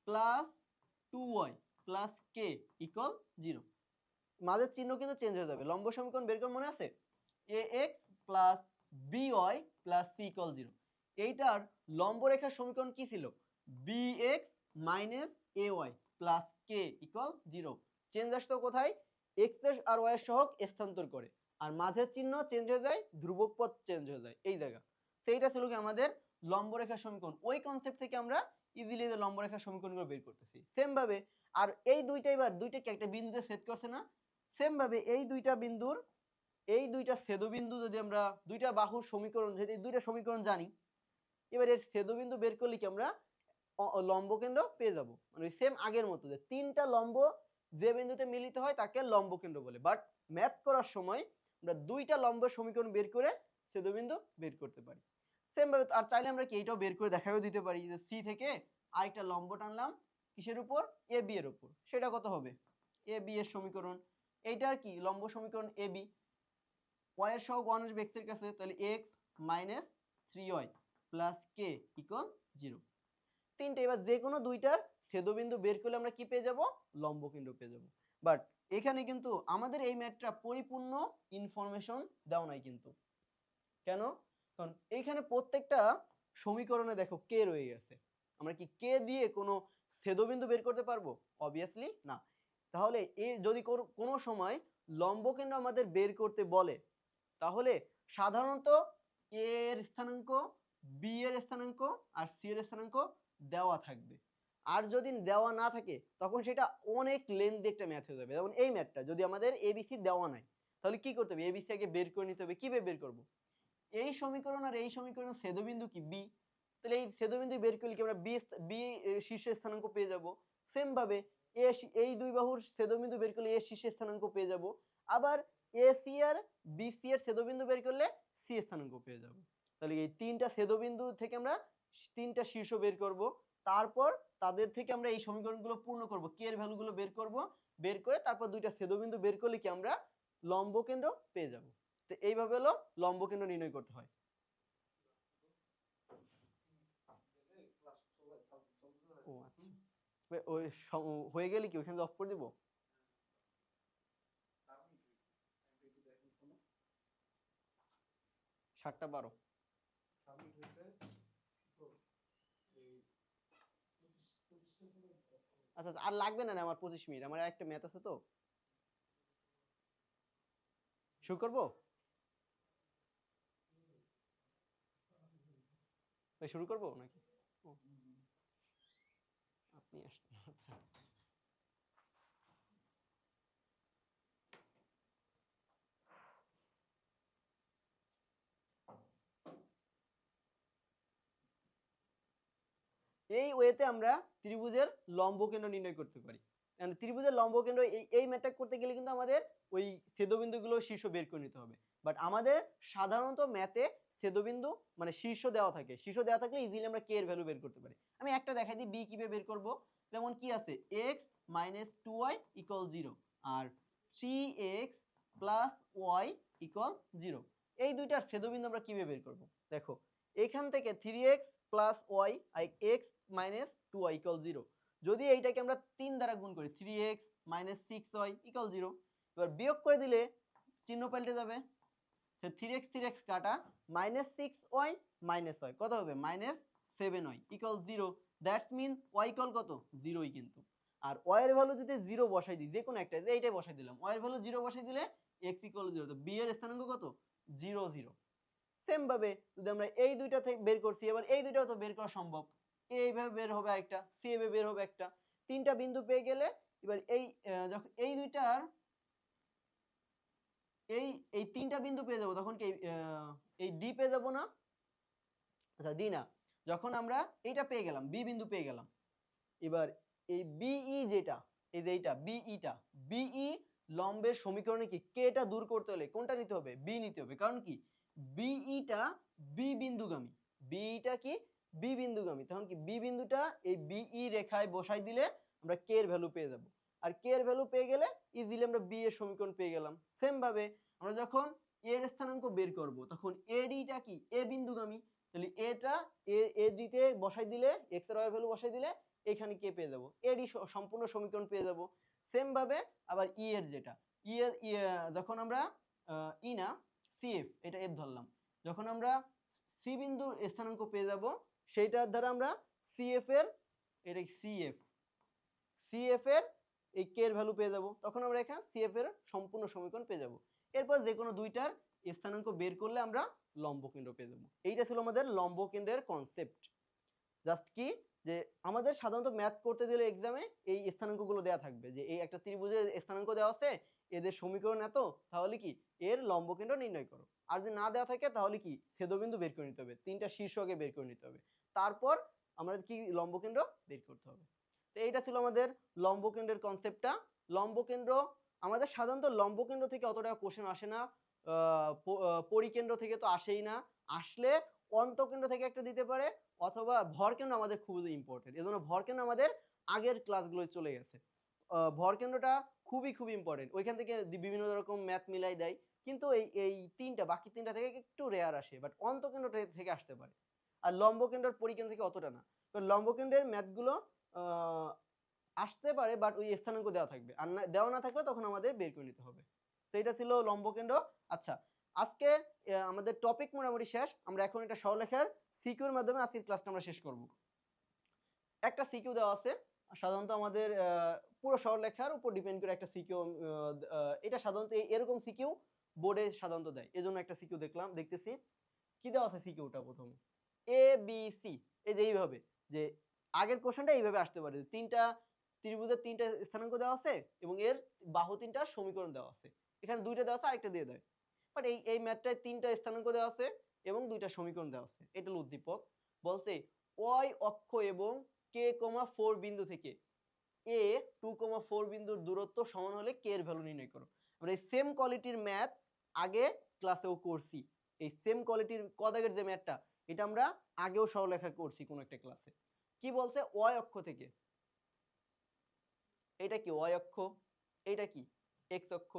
A: plus 2y plus k equal 0। মাঝের চিহ্ন কিন্তু চেঞ্জ হয়ে যাবে। লম্ব সমীকরণ বের করার মনে আছে, ax plus by plus c equal 0। এইটার লম্ব রেখার সমীকরণ কি ছিল, bx minus ay plus k equal 0। Change আসতো কোথায়, x এর আর y এর সহগ স্থানান্তর করে, আর মাঝের চিহ্ন চেঞ্জ হয়ে যায়, ধ্রুবক পদ চেঞ্জ হয়ে যায় এই জায়গা। সেইটা ছিল কি আমাদের লম্ব রেখার সমীকরণ। ওই কনসেপ্ট থেকে আমরা ইজিলি লম্ব রেখার সমীকরণগুলো বের করতেছি। সেম ভাবে আর এই দুইটা কি একটা বিন্দুতে ছেদ করছে না, সেম ভাবে এই দুইটা ছেদবিন্দু যদি আমরা দুইটা বাহুর সমীকরণ, যদি দুইটা সমীকরণ জানি, এবার এর ছেদবিন্দু বের করলে কি আমরা লম্ব কেন্দ্র পেয়ে যাব। মানে সেম আগের মতো যে তিনটা লম্ব যে বিন্দুতে মিলিত হয় তাকে লম্ব কেন্দ্র বলে। বাট ম্যাথ করার সময় আমরা দুইটা লম্ব সমীকরণ বের করে ছেদবিন্দু বের করতে পারি। সেম ভাবে আর চাইলে আমরা কি এইটাও বের করে দেখাও দিতে পারি, যে সি থেকে আরেকটা লম্ব টানলাম কিসের উপর, এ বি এর উপর, সেটা কত হবে, এ বি এর সমীকরণ। এইটার কি লম্ব সমীকরণ এ বি, y এর সহগ 1 আসবে x এর কাছে, তাহলে x minus 3y plus k equal 0। তিনটে, এবার যে কোনো দুইটার ছেদবিন্দু বের করলে আমরা কি পেয়ে যাব, লম্ব কেন্দ্র পেয়ে যাব। বাট এখানে কিন্তু আমাদের এই ম্যাথটা পরিপূর্ণ ইনফরমেশন দেওয়া নাই কিন্তু। কেন? কারণ এইখানে প্রত্যেকটা সমীকরণে দেখো কে রয়ে গেছে। আমরা কি কে দিয়ে কোনো ছেদবিন্দু বের করতে পারবো? অবভিয়াসলি না। তাহলে যদি কোনো সময় লম্বকেন্দ্র আমাদের বের করতে বলে, তাহলে সাধারণত এ এর স্থানাঙ্ক, বি এর স্থানাঙ্ক আর সি এর স্থানাঙ্ক দেওয়া থাকবে। আর যদি দেওয়া না থাকে তখন সেটা অনেক লেন্থি একটা ম্যাথ হয়ে যাবে। যেমন এই ম্যাথটা যদি আমাদের এবিসি দেওয়া নাই, তাহলে কি করতে হবে? এবিসি আগে বের করে নিতে হবে। কিভাবে বের করব? এই সমীকরণ আর এই সমীকরণের ছেদবিন্দু কি বি, তাহলে এই ছেদবিন্দু বের করলে কি আমরা বি শীর্ষের স্থানাঙ্ক পেয়ে যাব। সেম ভাবে এই দুই বাহুর ছেদবিন্দু বের করলে এ শীর্ষের স্থানাঙ্ক পেয়ে যাব। আবার এসি আর বিসি এর ছেদবিন্দু বের করলে সি এর স্থানাঙ্ক পেয়ে যাব। তাহলে এই তিনটা ছেদবিন্দু থেকে আমরা তিনটা শীর্ষ বের করব। তারপর তাদের থেকে আমরা এই সমীকরণগুলো পূর্ণ করব, কে এর ভ্যালুগুলো বের করব। বের করে তারপর দুইটা ছেদবিন্দু বের করলে কি আমরা লম্বকেন্দ্র পেয়ে যাব। তো এইভাবে হলো লম্বকেন্দ্র নির্ণয় করতে হয়। ও আচ্ছা, ওই হয়ে গেলে কি ওখানে অফ করে দিব? 7:12। আচ্ছা আর লাগবে না আমার 25 মিনিট, আমার একটা ম্যাথ আছে তো। শুরু করবো? শুরু করবো নাকি? আপনি আসছেন, আচ্ছা। এই ওয়েতে আমরা ত্রিভুজের লম্বকেন্দ্র নির্ণয় করতে পারি। ত্রিভুজের লম্বকেন্দ্র এই ম্যাথটা করতে গেলে কিন্তু আমাদের ওই ছেদবিন্দুগুলো শীর্ষ বের করে নিতে হবে। বাট আমাদের সাধারণত ম্যাথে ছেদবিন্দু মানে শীর্ষ দেওয়া থাকে, শীর্ষ দেওয়া থাকলে ইজিলি আমরা কে এর ভ্যালু বের করতে পারি। আমি একটা দেখাই দিই বি কিভাবে বের করব। যেমন কি আছে, x - 2y = 0 আর 3x + y = 0। এই দুইটার ছেদবিন্দু আমরা কিভাবে বের করব? দেখো এখান থেকে 3x + y আর x - 2y = 0। যদি এইটাকে আমরা 3 দ্বারা গুণ করি, 3x - 6y = 0। এবার বিয়োগ করে দিলে চিহ্ন পাল্টে যাবে। 3x 3x কাটা, -6y - y কত হবে? -7y = 0। দ্যাটস মিন y = কত? 0ই কিন্তু। আর y এর ভ্যালু যদি 0 বসাই দিই, যে কোনো একটা, এইটাই বসাই দিলাম, y এর ভ্যালু 0 বসাই দিলে x = 0। তো b এর স্থানাঙ্ক কত? 0 0। সেম ভাবে যদি আমরা এই দুইটা থেকে বের করছি, এবার এই দুইটাও তো বের করা সম্ভব। এইভাবে বের হবে আরেকটা, সি এভাবে বের হবে একটা। তিনটা বিন্দু পেয়ে গেলে এবার যখন এই দুইটার এই তিনটা বিন্দু পেয়ে যাব, তখন কি এই ডি পেয়ে যাব না? আচ্ছা ডি না, যখন আমরা এইটা পেয়ে গেলাম, বি বিন্দু পেয়ে গেলাম, এবার এই বিই যেটা, এই যে এইটা বিইটা, বিই লম্বের সমীকরণে কি কেটা দূর করতে হলে কোনটা নিতে হবে? বি নিতে হবে। কারণ কি বিইটা বি বিন্দুগামী, বিইটা কি বি বিন্দুগামী, তখন কি বি বিন্দুটা এই বিই রেখায় বসাই দিলে আমরা কে এর ভ্যালু পেয়ে যাব। আর কে এর ভ্যালু পেয়ে গেলে ইজিলি আমরা বি এর সমীকরণ পেয়ে গেলাম। সেম ভাবে আমরা যখন এর স্থানাঙ্ক বের করব, তখন এডিটা কি এ বিন্দুগামী, তাহলে এটা এ ডিতে বসাই দিলে, এক্স এর ভ্যালু বসাই দিলে এখানে কে পেয়ে যাব? এডি সম্পূর্ণ সমীকরণ পেয়ে যাব। সেম ভাবে আবার ই এর যেটা, ই এর যখন আমরা ই না সিএফ, এটা এফ ধরলাম, যখন আমরা সি বিন্দুর স্থানাঙ্ক পেয়ে যাব, সেইটার দ্বারা আমরা সিএফ এর, এটা সিএফ এর এই কে এর ভ্যালু পেয়ে যাব। তখন আমরা এখানে সিএফ এর সম্পূর্ণ সমীকরণ পেয়ে যাব। এরপর যে কোনো দুইটার স্থানাঙ্ক বের করলে আমরা লম্বকেন্দ্র পেয়ে যাব। এইটা ছিল আমাদের লম্বকেন্দ্রের কনসেপ্ট। জাস্ট কি যে আমাদের সাধারণত ম্যাথ করতে দিলে এক্সামে এই স্থানাঙ্কগুলো দেওয়া থাকবে, যে এই একটা ত্রিভুজের স্থানাঙ্ক দেওয়া আছে, এদের সমীকরণ এত, তাহলে কি এর লম্বকেন্দ্র নির্ণয় করো। আর যদি না দেওয়া থাকে তাহলে কি ছেদবিন্দু বের করে নিতে হবে, তিনটা শীর্ষকে বের করে নিতে হবে, তারপর আমরা কি লম্বকেন্দ্র বের করতে হবে। তো এইটা ছিল আমাদের লম্বকেন্দ্রের কনসেপ্টটা। লম্বকেন্দ্র আমাদের সাধারণত লম্বকেন্দ্র থেকে অতটা কোশ্চেন আসে না, পরিকেন্দ্র থেকে তো আসেই না, আসলে অন্তকেন্দ্র থেকে একটা দিতে পারে, অথবা ভরকেন্দ্র আমাদের খুবই ইম্পর্টেন্ট, এজন্য ভরকেন্দ্র আমাদের আগের ক্লাসগুলোয় চলে গেছে। ভরকেন্দ্রটা খুবই ইম্পর্টেন্ট, ওইখান থেকে বিভিন্ন রকম ম্যাথ মিলাই দেয়, কিন্তু এই বাকি তিনটা থেকে একটু রেয়ার আসে, বাট অন্তকেন্দ্র থেকে আসতে পারে। আর লম্বকেন্দ্র পরিকেন্দ্র থেকে অতটা না। তো লম্বকেন্দ্রের ম্যাথগুলো আসতে পারে, বাট ওই স্থানাঙ্ক দেওয়া থাকবে, আর দেওয়া না থাকলে তখন আমাদের বের করে নিতে হবে। তো এটা ছিল লম্বকেন্দ্র। আচ্ছা, আজকে আমাদের টপিক মোটামুটি শেষ। আমরা এখন একটা সরলরেখার সিকিউর মাধ্যমে আজকের ক্লাসটা আমরা শেষ করব। একটা সিকিউ দেওয়া আছে, সাধারণত আমাদের পুরো সরলরেখার উপর ডিপেন্ড করে একটা সিকিউ, এটা সাধারণত এরকম সিকিউ বোর্ডে সাধারণত দেয়, এজন্য একটা সিকিউ দেখতেছি। কি দেওয়া আছে সিকিউটা? প্রথম এ বি সি, এই যে এইভাবে, যে আগের কোশ্চেনটা এইভাবে আসতে পারে, তিনটা ত্রিভুজের তিনটা স্থানাঙ্ক দেওয়া আছে এবং এর বাহু তিনটা সমীকরণ দেওয়া আছে। এখানে দুইটা দেওয়া আছে, আরেকটা দিয়ে দেয়, বাট এই ম্যাথটায় তিনটা স্থানাঙ্ক দেওয়া আছে এবং দুইটা সমীকরণ দেওয়া আছে। এটা হলো উদ্দীপক। বলছে ওয়াই অক্ষ এবং কে কমা 4 বিন্দু থেকে এ 2,4 বিন্দুর দূরত্ব সমান হলে কে এর ভ্যালু নির্ণয় করো। আমরা এই সেম কোয়ালিটির ম্যাথ আগে ক্লাসেও করছি। এই সেম কোয়ালিটির কদাগের যে ম্যাথটা, এটা আমরা আগেও সরলরেখা করছি কোন একটা ক্লাসে। কি বলছে? ওয়াই অক্ষ থেকে, এটা কি ওয়াই অক্ষ, এটা কি এক্স অক্ষ।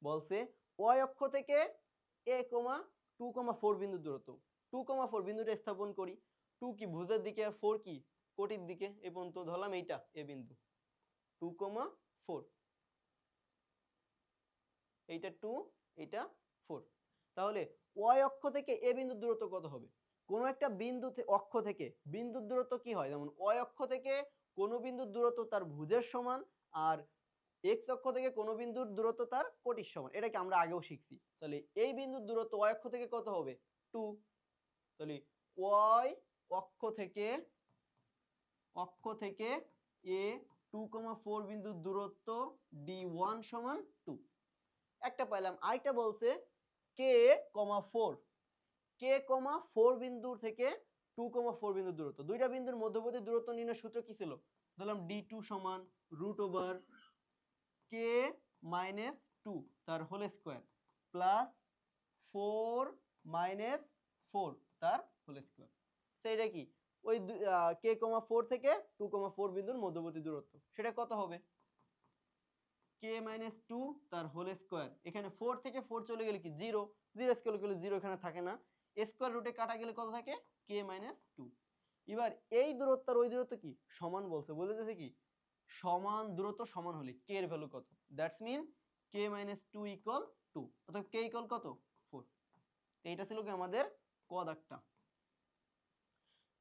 A: বলছে ওয়াই অক্ষ থেকে এ কমা 2,4 বিন্দুর দূরত্ব। 2,4 বিন্দুটা স্থাপন করি। 2 কি ভুজের দিকে আর 4 কি কোটির দিকে। এ পর্যন্ত ধরলাম এইটা এ বিন্দু, 2,4, এইটা 2, এটা 4। তাহলে ওয়াই অক্ষ থেকে এ বিন্দুর দূরত্ব কত হবে? কোন একটা বিন্দু অক্ষ থেকে বিন্দুর দূরত্ব কি হয়? যেমন ওয়াই অক্ষ থেকে কোন বিন্দুর দূরত্ব তার ভুজের সমান, আর এক্স অক্ষ থেকে কোন বিন্দুর দূরত্ব তার কোটির সমান। এটাকে আমরা আগেও শিখছি। তাহলে এই বিন্দুর দূরত্ব ওয়াই অক্ষ থেকে কত হবে? 2। তাহলে ওয়াই অক্ষ থেকে এ 2,4 বিন্দুর দূরত্ব d1 সমান 2। একটা পাইলাম। আরেকটা বলছে কে কমা 4, কে কমা 4 বিন্দু থেকে 2,4 বিন্দুর দূরত্ব। দুইটা বিন্দুর মধ্যবর্তী দূরত্ব নির্ণয়ের সূত্র কি ছিল? ধরলাম d2 সমান √ কে মাইনাস 2 তার হোল স্কয়ার প্লাস 4 মাইনাস 4 তার হোল স্কয়ার। সেইটা কি? ওই কে কমা 4 থেকে 2,4 বিন্দুর মধ্যবর্তী দূরত্ব, সেটা কত হবে? কে মাইনাস 2 তার হোল স্কয়ার। এখানে 4 থেকে 4 চলে গেলে কি 0, 0 স্কয়ার গেলে 0 এখানে থাকে না, স্কয়ার রুটে কাটা গেলে কত থাকে? কে মাইনাস 2। এবার এই দূরত্ব আর ওই দূরত্ব কি সমান বলছে, বলতেছে কি সমান দূরত্ব সমান হলে কে এর ভ্যালু কত? That's mean K minus 2 equal 2, অর্থাৎ কে ইকুয়াল কত? 4। এইটা ছিল কি আমাদের ক দাগটা।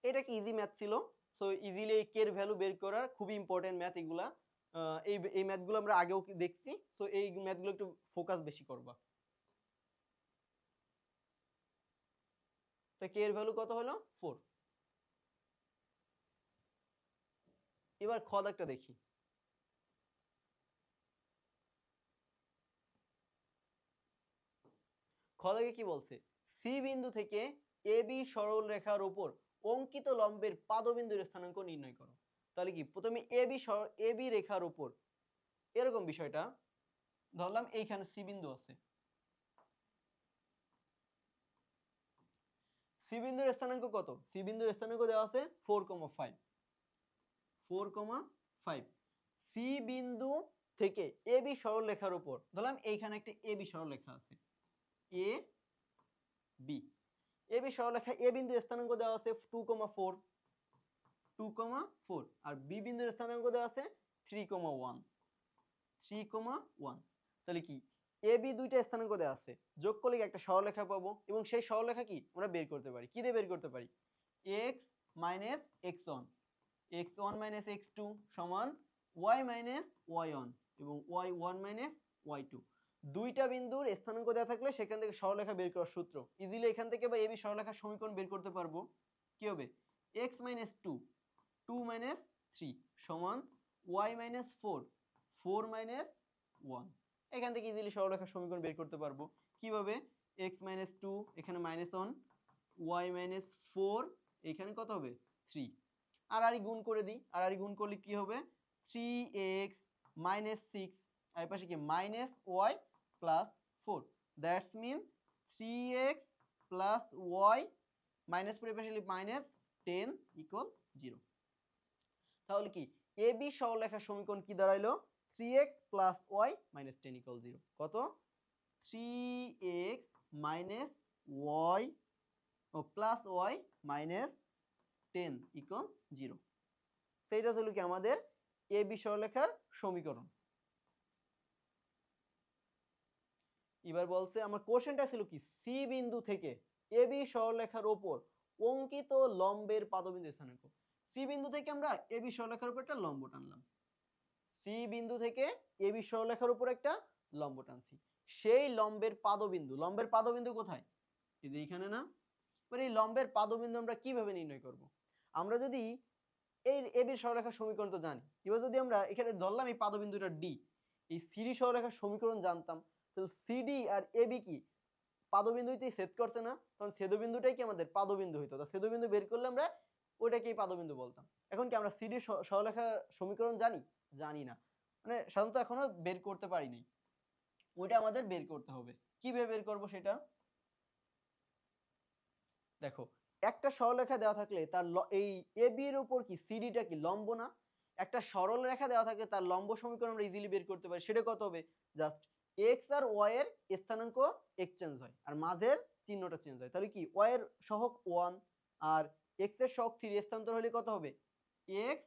A: এটা কি ইজি ম্যাথ ছিল। সো ইজিলি এই কে এর ভ্যালু বের করার খুবই ইম্পর্টেন্ট ম্যাথ এগুলা। এই ম্যাথগুলো আমরা আগেও দেখছি। সো এই ম্যাথগুলো একটু ফোকাস বেশি করবা। তো কে এর ভ্যালু কত হলো? 4। এবার খ দাগটা দেখি। খ দাগে কি বলছে? সি বিন্দু থেকে এ বি সরল রেখার উপর অঙ্কিত লম্বের পাদবিন্দুর স্থানাঙ্ক নির্ণয় করো। তাহলে কি প্রথমে এ বি রেখার উপর এরকম বিষয়টা ধরলাম, এইখানে সি বিন্দু আছে। সি বিন্দুর স্থানাঙ্ক কত? সি বিন্দুর স্থানাঙ্ক দেওয়া আছে 4,5। 4,5 সি বিন্দু থেকে এ বি সরল রেখার উপর ধরলাম এইখানে একটা এ বি সরল রেখা আছে, এ বি। এ বি সরলরেখা এ বিন্দুর স্থানাঙ্ক দেওয়া আছে 2,4, 2,4, আর বি বিন্দুর স্থানাঙ্ক দেওয়া আছে 3,1, 3,1। তাহলে কি এ বি দুইটা স্থানাঙ্ক দেওয়া আছে, যোগ করলে একটা সরলরেখা পাবো এবং সেই সরলরেখা কি আমরা বের করতে পারি। কি দিয়ে বের করতে পারি? x minus x1, x1 minus x2 সমান y মাইনাস y1 এবং y1 মাইনাস y2। দুইটা বিন্দুর স্থানাঙ্ক দেওয়া থাকলে সেখান থেকে সরলরেখা বের করার সূত্র ইজিলি এখান থেকে বা এবি সরলরেখার সমীকরণ বের করতে পারবো। কি হবে? x মাইনাস 2, 2 মাইনাস 3 সমান y মাইনাস 4, 4 মাইনাস 1। এখান থেকে ইজিলি সরলরেখার সমীকরণ বের করতে পারবো। কিভাবে? x মাইনাস 2 এখানে মাইনাস 1, y মাইনাস 4 এখানে কত হবে? 3। আর গুণ করে দিই, আর গুণ করলে কি হবে? 3x মাইনাস 6, আর পাশে কি minus y plus 4। That's mean 3x plus y minus 4 পাশে মাইনাস 10 ইকুয়াল 0। তাহলে কি এ বি সরলরেখার সমীকরণ কি দাঁড়াইলো? 3x plus y minus 10 equal 0। কত? 3x মাইনাস y ও প্লাস y মাইনাস 10 ইকুয়াল 0। সেইটা হলো কি আমাদের এ বি সরলরেখার সমীকরণ। এবার বলছে আমার কোশ্চেনটা ছিল কি, সি বিন্দু থেকে এ বি সরলরেখার উপর অঙ্কিত লম্বের পাদবিন্দু স্থানাঙ্ক। সি বিন্দু থেকে আমরা এ বি সরলরেখার উপর একটা লম্ব টানলাম, সি বিন্দু থেকে এ বি সরলরেখার উপর একটা লম্ব টানছি, সেই লম্বের পাদবিন্দু কোথায়? এই যে এখানে না। মানে এই লম্বের পাদবিন্দু আমরা কিভাবে নির্ণয় করব? আমরা যদি এই এ বি সরলরেখার সমীকরণ তো জানি, এবার যদি আমরা এখানে ধরলাম এই পাদবিন্দুটা ডি, এই সিডি সরলরেখার সমীকরণ জানতাম, তো সিডি আর এবি কি পাদবিন্দুতেই ছেদ করছে না, তখন ছেদবিন্দুটাই কি আমাদের পাদবিন্দু হইতো, তো ছেদবিন্দু বের করলে আমরা ওইটাকেই পাদবিন্দু বলতাম। এখন কি আমরা সিডি সরলরেখার সমীকরণ জানি? জানি না, মানে সাধারণত এখনো বের করতে পারি নাই, ওইটা আমাদের বের করতে হবে। কিভাবে বের করব সেটা দেখো, একটা সরলরেখা দেওয়া থাকলে তার এই এবি এর উপর কি সিডিটা কি লম্ব না? একটা সরল রেখা দেওয়া থাকলে তার লম্ব সমীকরণ আমরা ইজিলি বের করতে পারি, সেটা কত হবে? জাস্ট এক্স আর ওয়াই এর স্থানাঙ্ক এক্সচেঞ্জ হয় আর মাঝের চিহ্নটা চেঞ্জ হয়, তাহলে কি ওয়াই এর সহগ 1 আর এক্স এর সহগ 3 স্থানান্তর হলে কত হবে? এক্স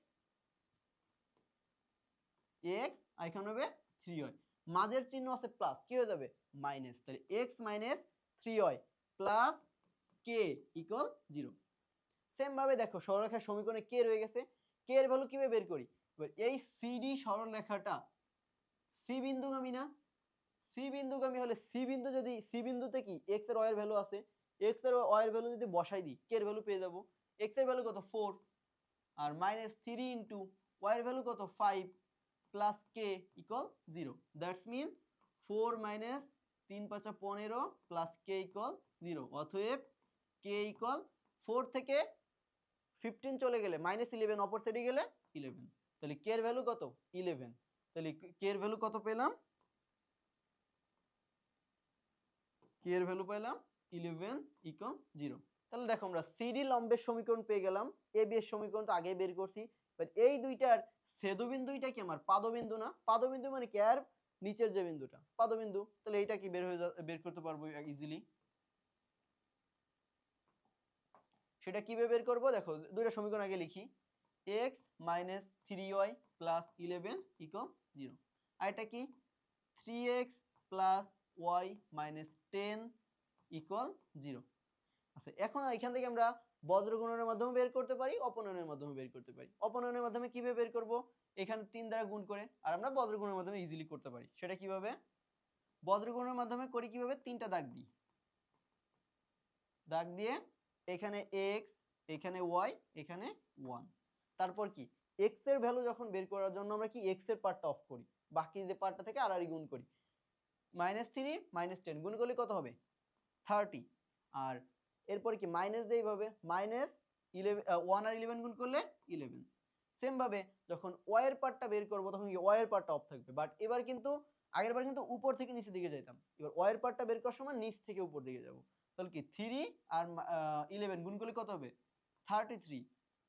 A: এক্স আর এখানে হবে 3y, মাঝের চিহ্ন আছে প্লাস, কি হয়ে যাবে? মাইনাস, তাহলে x minus 3y plus K equal 0। Same ভাবে দেখো সরলরেখার সমীকরণে কে রয়ে গেছে, কে এর ভ্যালু কিভাবে বের করি? এবার এই সিডি সরলরেখাটা সি বিন্দুগামী না? সি বিন্দুগামী হলে সি বিন্দু যদি সি বিন্দুতে কি এক্স এর ওয়াই এর ভ্যালু আছে, এক্স এর ওয়াই এর ভ্যালু যদি বসাই দিই কে এর ভ্যালু পেয়ে যাব। এক্স এর ভ্যালু কত? 4 আর মাইনাস 3 ইনটু ওয়াই এর ভ্যালু কত? 5 plus K equal 0। That's mean 4 minus 3 5 15 plus K equal 0। অতএব কে ইকুয়াল 4 থেকে 15 চলে গেলে -11, অপর সাইডে গেলে 11, তাহলে কে এর ভ্যালু কত? 11। তাহলে কে এর ভ্যালু কত পেলাম? কে এর ভ্যালু পেলাম 11 ইকুয়াল 0। তাহলে দেখো আমরা সিডি লম্বের সমীকরণ পেয়ে গেলাম, এ বি এর সমীকরণ তো আগেই বের করছি, বাট এই দুইটার ছেদবিন্দুটা কি আমার পাদবিন্দু না? পাদবিন্দু মানে কি, আর নিচের যে বিন্দুটা পাদবিন্দু, তাহলে এইটা কি বের করতে পারবো ইজিলি। সেটা কিভাবে বের করব? দেখো দুইটা সমীকরণ আগে লিখি, x minus 3y plus 11 equal 0, আর এটা কি 3x plus y minus 10 equal 0। আচ্ছা, এখন এখান থেকে আমরা বজ্রগুণনের মাধ্যমে বের করতে পারি, অপনয়নের মাধ্যমে বের করতে পারি। অপনয়নের মাধ্যমে কিভাবে বের করব? এখানে 3 দ্বারা গুণ করে, আর আমরা বজ্রগুণনের মাধ্যমে ইজিলি করতে পারি। সেটা কিভাবে? বজ্রগুণনের মাধ্যমে করি কিভাবে? তিনটা দাগ দিই, দাগ দিয়ে এখানে x, এখানে y, এখানে 1। তারপর কি x এর ভ্যালু যখন বের করার জন্য আমরা কি x এর পার্টটা অফ করি, বাকি যে পার্টটা থেকে আর গুণ করি। -3 -10 গুণ করলে কত হবে? 30। আর এরপর কি মাইনাস দিয়ে এইভাবে -1 আর 11 গুণ করলে 11। সেম ভাবে যখন y এর পার্টটা বের করব তখন কি y এর পার্টটা অফ থাকবে, বাট এবার কিন্তু আগের বার কিন্তু উপর থেকে নিচের দিকে যাইতাম, এবার y এর পার্টটা বের করার সময় নিচ থেকে উপর দিকে যাব। তাহলে কি 3 আর 11 গুণ করলে কত হবে? 33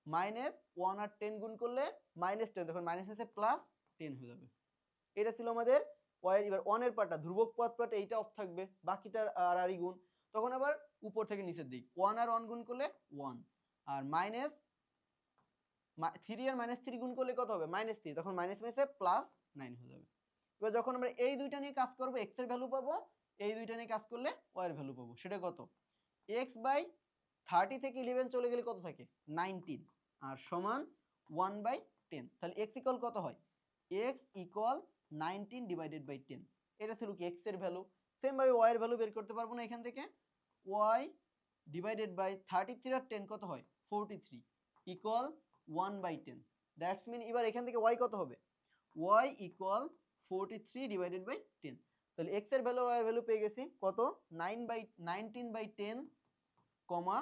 A: -1 আর 10 গুণ করলে -10, তখন মাইনাস আছে প্লাস 10 হয়ে যাবে। এটা ছিল আমাদের y এর। এবার 1 এর পার্টটা ধ্রুবক পদ এইটা অফ থাকবে, বাকিটা আর গুণ, তখন আবার উপর থেকে নিচের দিক 1 আর 1 গুণ করলে 1 আর মাইনাস 3 আর -3 গুণ করলে কত হবে? -3, তখন মাইনাস মাইনাসে প্লাস 9 হয়ে যাবে। এবার যখন আমরা এই দুইটা নিয়ে কাজ করব x এর ভ্যালু পাবো, এই দুইটা নিয়ে কাজ করলে y এর ভ্যালু পাবো। সেটা কত? x বাই 30 থেকে 11 চলে গেলে কত থাকে? 19 আর সমান 1/10। তাহলে x ইকুয়াল কত হয়? x equal 19 divided by 10। এটা ছিল কি x এর ভ্যালু। সেম ভাবে y এর ভ্যালু বের করতে পারবো না এখান থেকে, y ডিভাইডেড বাই 33 আর 10 কত হয়? 43 ইকুয়াল 1/10। দ্যাটস মিন এবার এখান থেকে y কত হবে? y equal 43 divided by 10। তাহলে x এর ভ্যালু y এর ভ্যালু পেয়ে গেছি কত? 19/10 কমা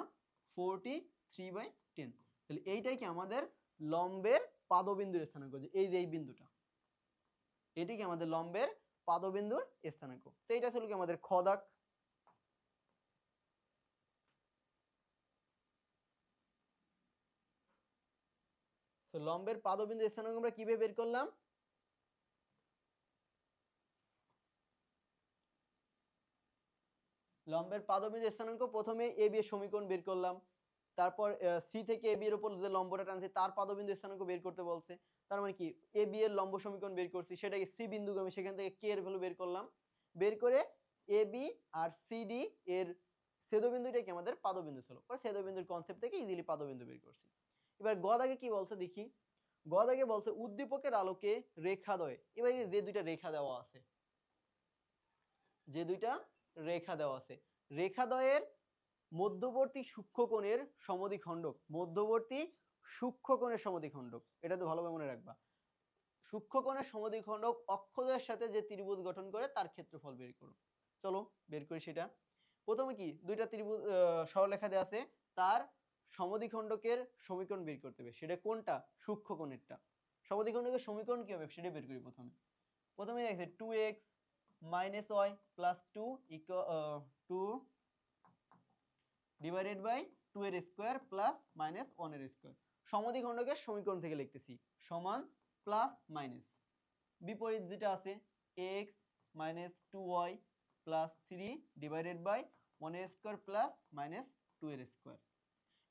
A: 43/10। তাহলে এইটাই কি আমাদের লম্বের পাদবিন্দুর স্থানাঙ্ক, যে এই যে এই বিন্দুটা, এটি কি আমাদের লম্বের পাদবিন্দুর স্থানাঙ্ক। তো এইটা ছিল কি আমাদের খ দাগ। তো লম্বের পাদবিন্দু স্থানাঙ্ক আমরা কিভাবে বের করলাম? লম্বের পাদবিন্দু স্থানাঙ্ক প্রথমে এ বি এর সমীকরণ বের করলাম, তারপর সি থেকে এ বি এর উপর যে লম্বটা টানছে তার পাদবিন্দু স্থানাঙ্ক বের করতে বলছে। তার মানে কি এ বি এর লম্ব সমীকরণ বের করছি, সেটাকে সি বিন্দুগামী, সেখান থেকে কে এর ভ্যালু বের করলাম, বের করে A B R C D এর ছেদবিন্দুটাই কি আমাদের পাদবিন্দু ছিল। পরে ছেদবিন্দুর কনসেপ্ট থেকে ইজিলি পাদবিন্দু বের করছি। এবার গ দাগে কি বলছে দেখি। গ দাগে বলছে উদ্দীপকের আলোকে রেখাদ্বয়, এবার যে দুইটা রেখা দেওয়া আছে, যে দুইটা রেখা দেওয়া আছে, রেখাদ্বয়ের মধ্যবর্তী সূক্ষ্মকোণের সমদ্বিখণ্ডক, মধ্যবর্তী সূক্ষ্মকোণের সমদ্বিখণ্ডক, এটা তো ভালোভাবে মনে রাখবা। সূক্ষ্মকোণের সমদ্বিখণ্ডক অক্ষদ্বয়ের সাথে যে ত্রিভুজ গঠন করে তার ক্ষেত্রফল বের করো। চলো বের করি সেটা। প্রথমে কি দুইটা ত্রিভুজ সরলরেখা দেওয়া আছে, তার সমদ্বিখণ্ডকের সমীকরণ বের করতে হবে। সেটা কোনটা? সূক্ষ্মকোণেরটা। সমদ্বিখণ্ডকের সমীকরণ কি হবে সেটা বের করি। প্রথমে আছে 2x minus y plus 2 equal 2 divided by 2 এর স্কয়ার প্লাস মাইনাস 1 এর স্কয়ার। সমদ্বিখণ্ডকের সমীকরণ থেকে লিখতেছি সমান প্লাস মাইনাস, বিপরীত যেটা আছে x minus 2y plus 3 divided by 1 এর স্কয়ার প্লাস মাইনাস 2 এর স্কয়ার।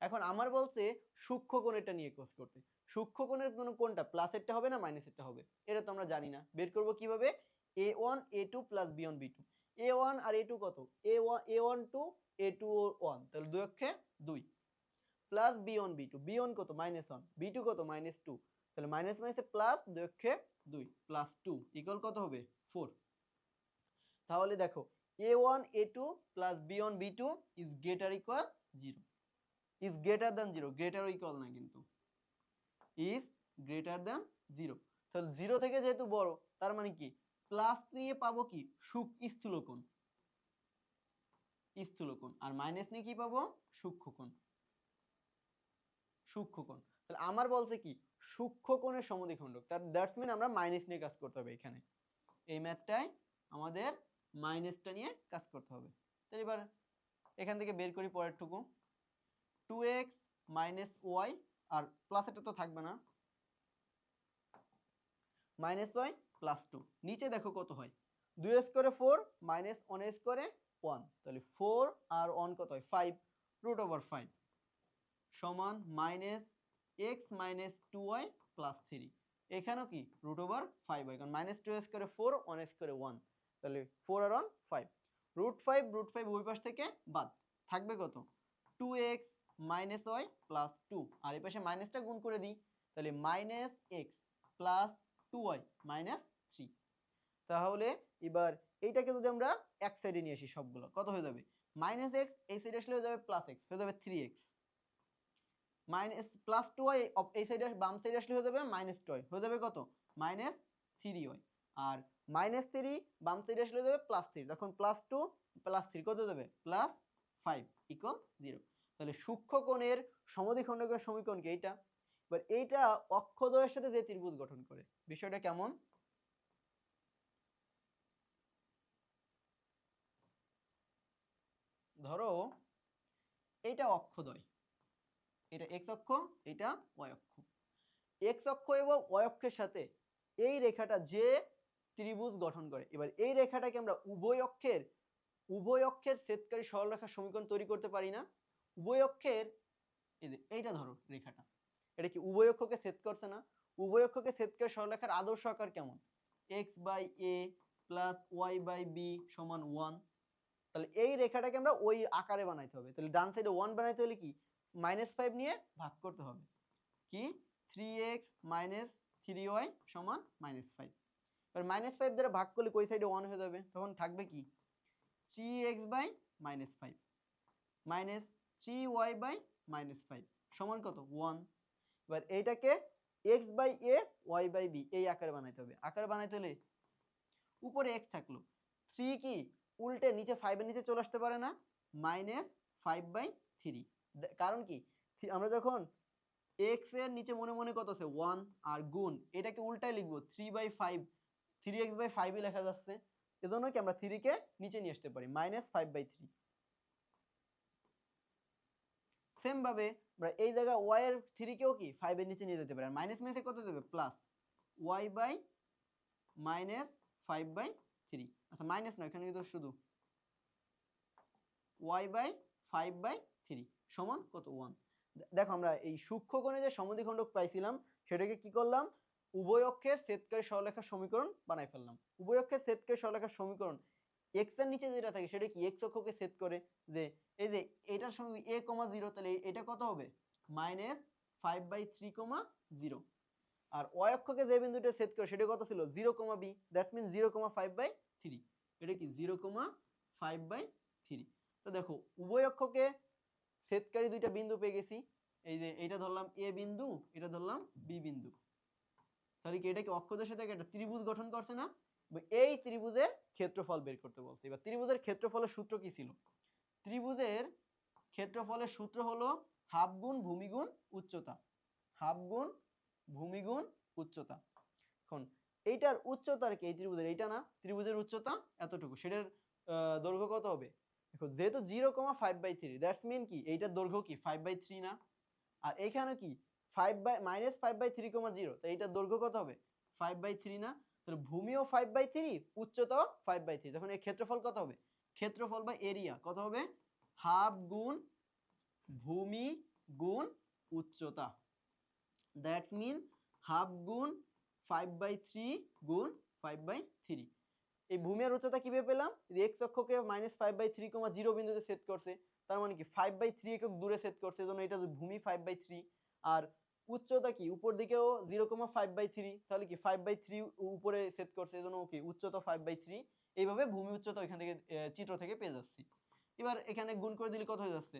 A: এখন আমার বলছে সূক্ষ্মকোণেরটা নিয়ে কাজ করতে। সূক্ষ্মকোণের জন্য কোনটা, প্লাসেরটা হবে না মাইনাসেরটা হবে, এটা তো আমরা জানি না। বের করব কিভাবে? a1 a2 plus b1 b2, a1 আর a2 কত, a1 2 a2 1, তাহলে 2 অক্ষে 2 প্লাস b1 b2, b1 কত -1, b2 কত -2, তাহলে মাইনাস মাইনাসে প্লাস, 2 অক্ষে 2 প্লাস 2 ইকুয়াল কত হবে 4। তাহলে দেখো a1 a2 plus b1 b2 is greater equal 0, is greater than 0, greater equal না কিন্তু, is greater than 0। তাহলে 0 থেকে যেহেতু বড়, তার মানে কি প্লাস নিয়ে পাবো কি স্থূলকোণ, স্থূলকোণ, আর মাইনাস নিয়ে কি পাবো সূক্ষ্মকোণ, সূক্ষ্মকোণ। তাহলে আমার বলছে কি সূক্ষ্মকোণের সমদ্বিখণ্ডক, তার দ্যাটস মিন আমরা মাইনাস নিয়ে কাজ করতে হবে এখানে, এই ম্যাথটায় আমাদের মাইনাসটা নিয়ে কাজ করতে হবে। তাহলে এবার এখান থেকে বের করি পরেরটুকু, 2x minus y, আর প্লাসেরটা তো থাকবে না, মাইনাস y প্লাস 2, নিচে দেখো কত হয় 2 স্কয়ারে 4 মাইনাস 1 স্কয়ারে 1, তাহলে 4 আর 1 কত হয় 5 রুট ওভার 5 সমান minus x minus 2y plus 3, এখানেও কি রুট ওভার 5 হয়, কারণ মাইনাস 2 স্কয়ারে 4 1 স্কয়ারে 1, তাহলে 4 আর 1 5, রুট 5 ওই পাশ থেকে বাদ, থাকবে কত 2x মাইনাস y প্লাস 2, আর এই পাশে মাইনাসটা গুণ করে দিই, তাহলে minus x plus 2y minus 3। তাহলে এবার এইটাকে যদি আমরা এক সাইডে নিয়ে আসি সবগুলো, কত হয়ে যাবে মাইনাস x, এই সাইডে আসলে হয়ে যাবে প্লাস x, হয়ে যাবে 3x, মাইনাস প্লাস 2y এই সাইডে বাম সাইডে আসলে হয়ে যাবে মাইনাস 2y, হয়ে যাবে কত মাইনাস 3y, আর মাইনাস 3 বাম সাইডে আসলে হয়ে যাবে প্লাস 3, তখন প্লাস 2 প্লাস 3 কত হয়ে যাবে প্লাস 5 ইকুয়াল 0। তাহলে সূক্ষ্মকোণের সমদ্বিখণ্ডকের সমীকরণ কি এইটা। এবার এইটা অক্ষদ্বয়ের সাথে যে ত্রিভুজ গঠন করে, বিষয়টা কেমন, ধরো এইটা অক্ষদ্বয়, এটা x অক্ষ, এটা y অক্ষ, x অক্ষ এবং y অক্ষের সাথে এই রেখাটা যে ত্রিভুজ গঠন করে, এবার এই রেখাটাকে আমরা উভয় অক্ষের ছেদকারী সরলরেখার সমীকরণ তৈরি করতে পারি না। উভয় অক্ষের এই যে এইটা ধরো রেখাটা, এটা কি উভয় অক্ষকে ছেদ করছে না, উভয় অক্ষকে ছেদকারী সরলরেখার আদর্শ আকার কেমন, x by a plus y by b সমান 1, তাহলে এই রেখাটাকে আমরা ওই আকারে বানাইতে হবে। তাহলে ডান সাইডে 1 বানাইতে হলে কি -5 নিয়ে ভাগ করতে হবে, কি 3x minus 3y সমান -5, এবার -5 দ্বারা ভাগ করলে কোই সাইডে 1 হয়ে যাবে, তখন থাকবে কি 3x by -5 minus 3y by -5 সমান কত 1। এবার এইটাকে x by a y by b এই আকারে বানাইতে হবে। আকারে বানাইতে হলে উপরে x থাকলো, 3 কি উল্টে নিচে 5 এর নিচে চলে আসতে পারে না, -5/3, কারণ কি আমরা যখন x এর নিচে মনে মনে কত আছে 1 আর গুণ, এটাকে উল্টায় লিখবো 3/5, 3x/5 ই লেখা যাচ্ছে, এজন্য কি আমরা 3 কে নিচে নিয়ে আসতে পারি -5/3। সেম ভাবে আমরা এই জায়গা y এর 3 কেও কি 5 এর নিচে নিয়ে যেতে পারি, আর মাইনাস মাইনাসে কত দেবে প্লাস y বাই -5/3, আচ্ছা মাইনাস না, এখানে কিন্তু শুধু y বাই 5/3 সমান কত 1। দেখো আমরা এই সূক্ষ্মকোণে যে সমদ্বিখণ্ডক পাইছিলাম সেটাকে কি করলাম, উভয় অক্ষের ছেদকারী সরলরেখার সমীকরণ বানাই ফেললাম। উভয় অক্ষের ছেদকারী সরলরেখার সমীকরণ এক্স এর নিচে যেটা থাকে সেটা কি এক্স অক্ষকে ছেদ করে, যে এই যে এটার সঙ্গে a, 0, তাহলে এটা কত হবে -5/3, 0। আর y অক্ষকে যে বিন্দুটা ছেদ করে সেটা কত ছিল 0, b, দ্যাট মিন 0,5/3, এটা কি 0,5/3। তো দেখো উভয় অক্ষকে ছেদকারী দুইটা বিন্দু পেয়ে গেছি, এই যে এটা ধরলাম a বিন্দু, এটা ধরলাম b বিন্দু। তাহলে কি এটা কি অক্ষদের সাথে একটা ত্রিভুজ গঠন করছে না? এই ত্রিভুজের ক্ষেত্রফল বের করতে বলছে। এবার ত্রিভুজের ক্ষেত্রফলের সূত্র কি ছিল? ত্রিভুজের ক্ষেত্রফলের সূত্র হলো হাফ গুণ ভূমি গুণ উচ্চতা, হাফ গুণ ভূমি গুণ উচ্চতা। এখন এইটার উচ্চতার কি, এই ত্রিভুজের এইটা না, ত্রিভুজের উচ্চতা এতটুকু, সেটার দৈর্ঘ্য কত হবে? দেখো যেহেতু 0,5/3, দ্যাটস মিন কি এইটার দৈর্ঘ্য কি 5/3 না? আর এইখানে কি -5/3, 0, তো এইটার দৈর্ঘ্য কত হবে 5/3 না? তাহলে ভূমিও 5/3, উচ্চতাও 5/3, তখন এর ক্ষেত্রফল কত হবে? ক্ষেত্রফল বা এরিয়া কত হবে? হাফ গুণ ভূমি গুণ উচ্চতা, দ্যাটস মিন হাফ গুণ 5/3 গুণ 5/3। এই ভূমি আর উচ্চতা কিভাবে পেলাম? এক্স অক্ষকে -5/3, 0 বিন্দুতে ছেদ করছে, তার মানে কি 5/3 একক দূরে ছেদ করছে, এজন্য এটা ভূমি 5/3। আর উচ্চতা কি উপর দিকেও 0,5/3, তাহলে কি 5/3 উপরে ছেদ করছে, এজন্য কি উচ্চতা 5/3। এইভাবে ভূমি উচ্চতা ওইখান থেকে চিত্র থেকে পেয়ে যাচ্ছি। এবার এখানে গুণ করে দিলে কত হয়ে যাচ্ছে?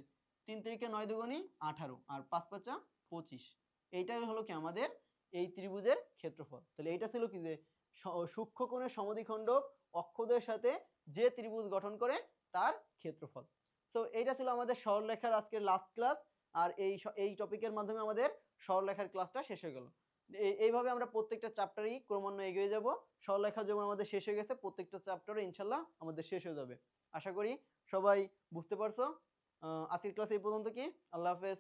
A: 3 3 9 2 18 আর 5 5 25। এইটাই হলো কি আমাদের এই ত্রিভুজের ক্ষেত্রফল। তাহলে এইটা ছিল কি যে সূক্ষ্মকোণের সমদ্বিখণ্ডক অক্ষদের সাথে যে ত্রিভুজ গঠন করে তার ক্ষেত্রফল। সো এইটা ছিল আমাদের সরলরেখার আজকের লাস্ট ক্লাস। আর এই টপিকের মাধ্যমে আমাদের সরলরেখার ক্লাসটা শেষ হয়ে গেল। এইভাবে আমরা প্রত্যেকটা চ্যাপ্টারই ক্রমান্বয়ে এগিয়ে যাব। সরলরেখা যেমন আমাদের শেষ হয়ে গেছে, প্রত্যেকটা চ্যাপ্টারে ইনশাল্লাহ আমাদের শেষ হয়ে যাবে। আশা করি সবাই বুঝতে পারছো। আজকের ক্লাস এই পর্যন্ত কি, আল্লাহ হাফেজ।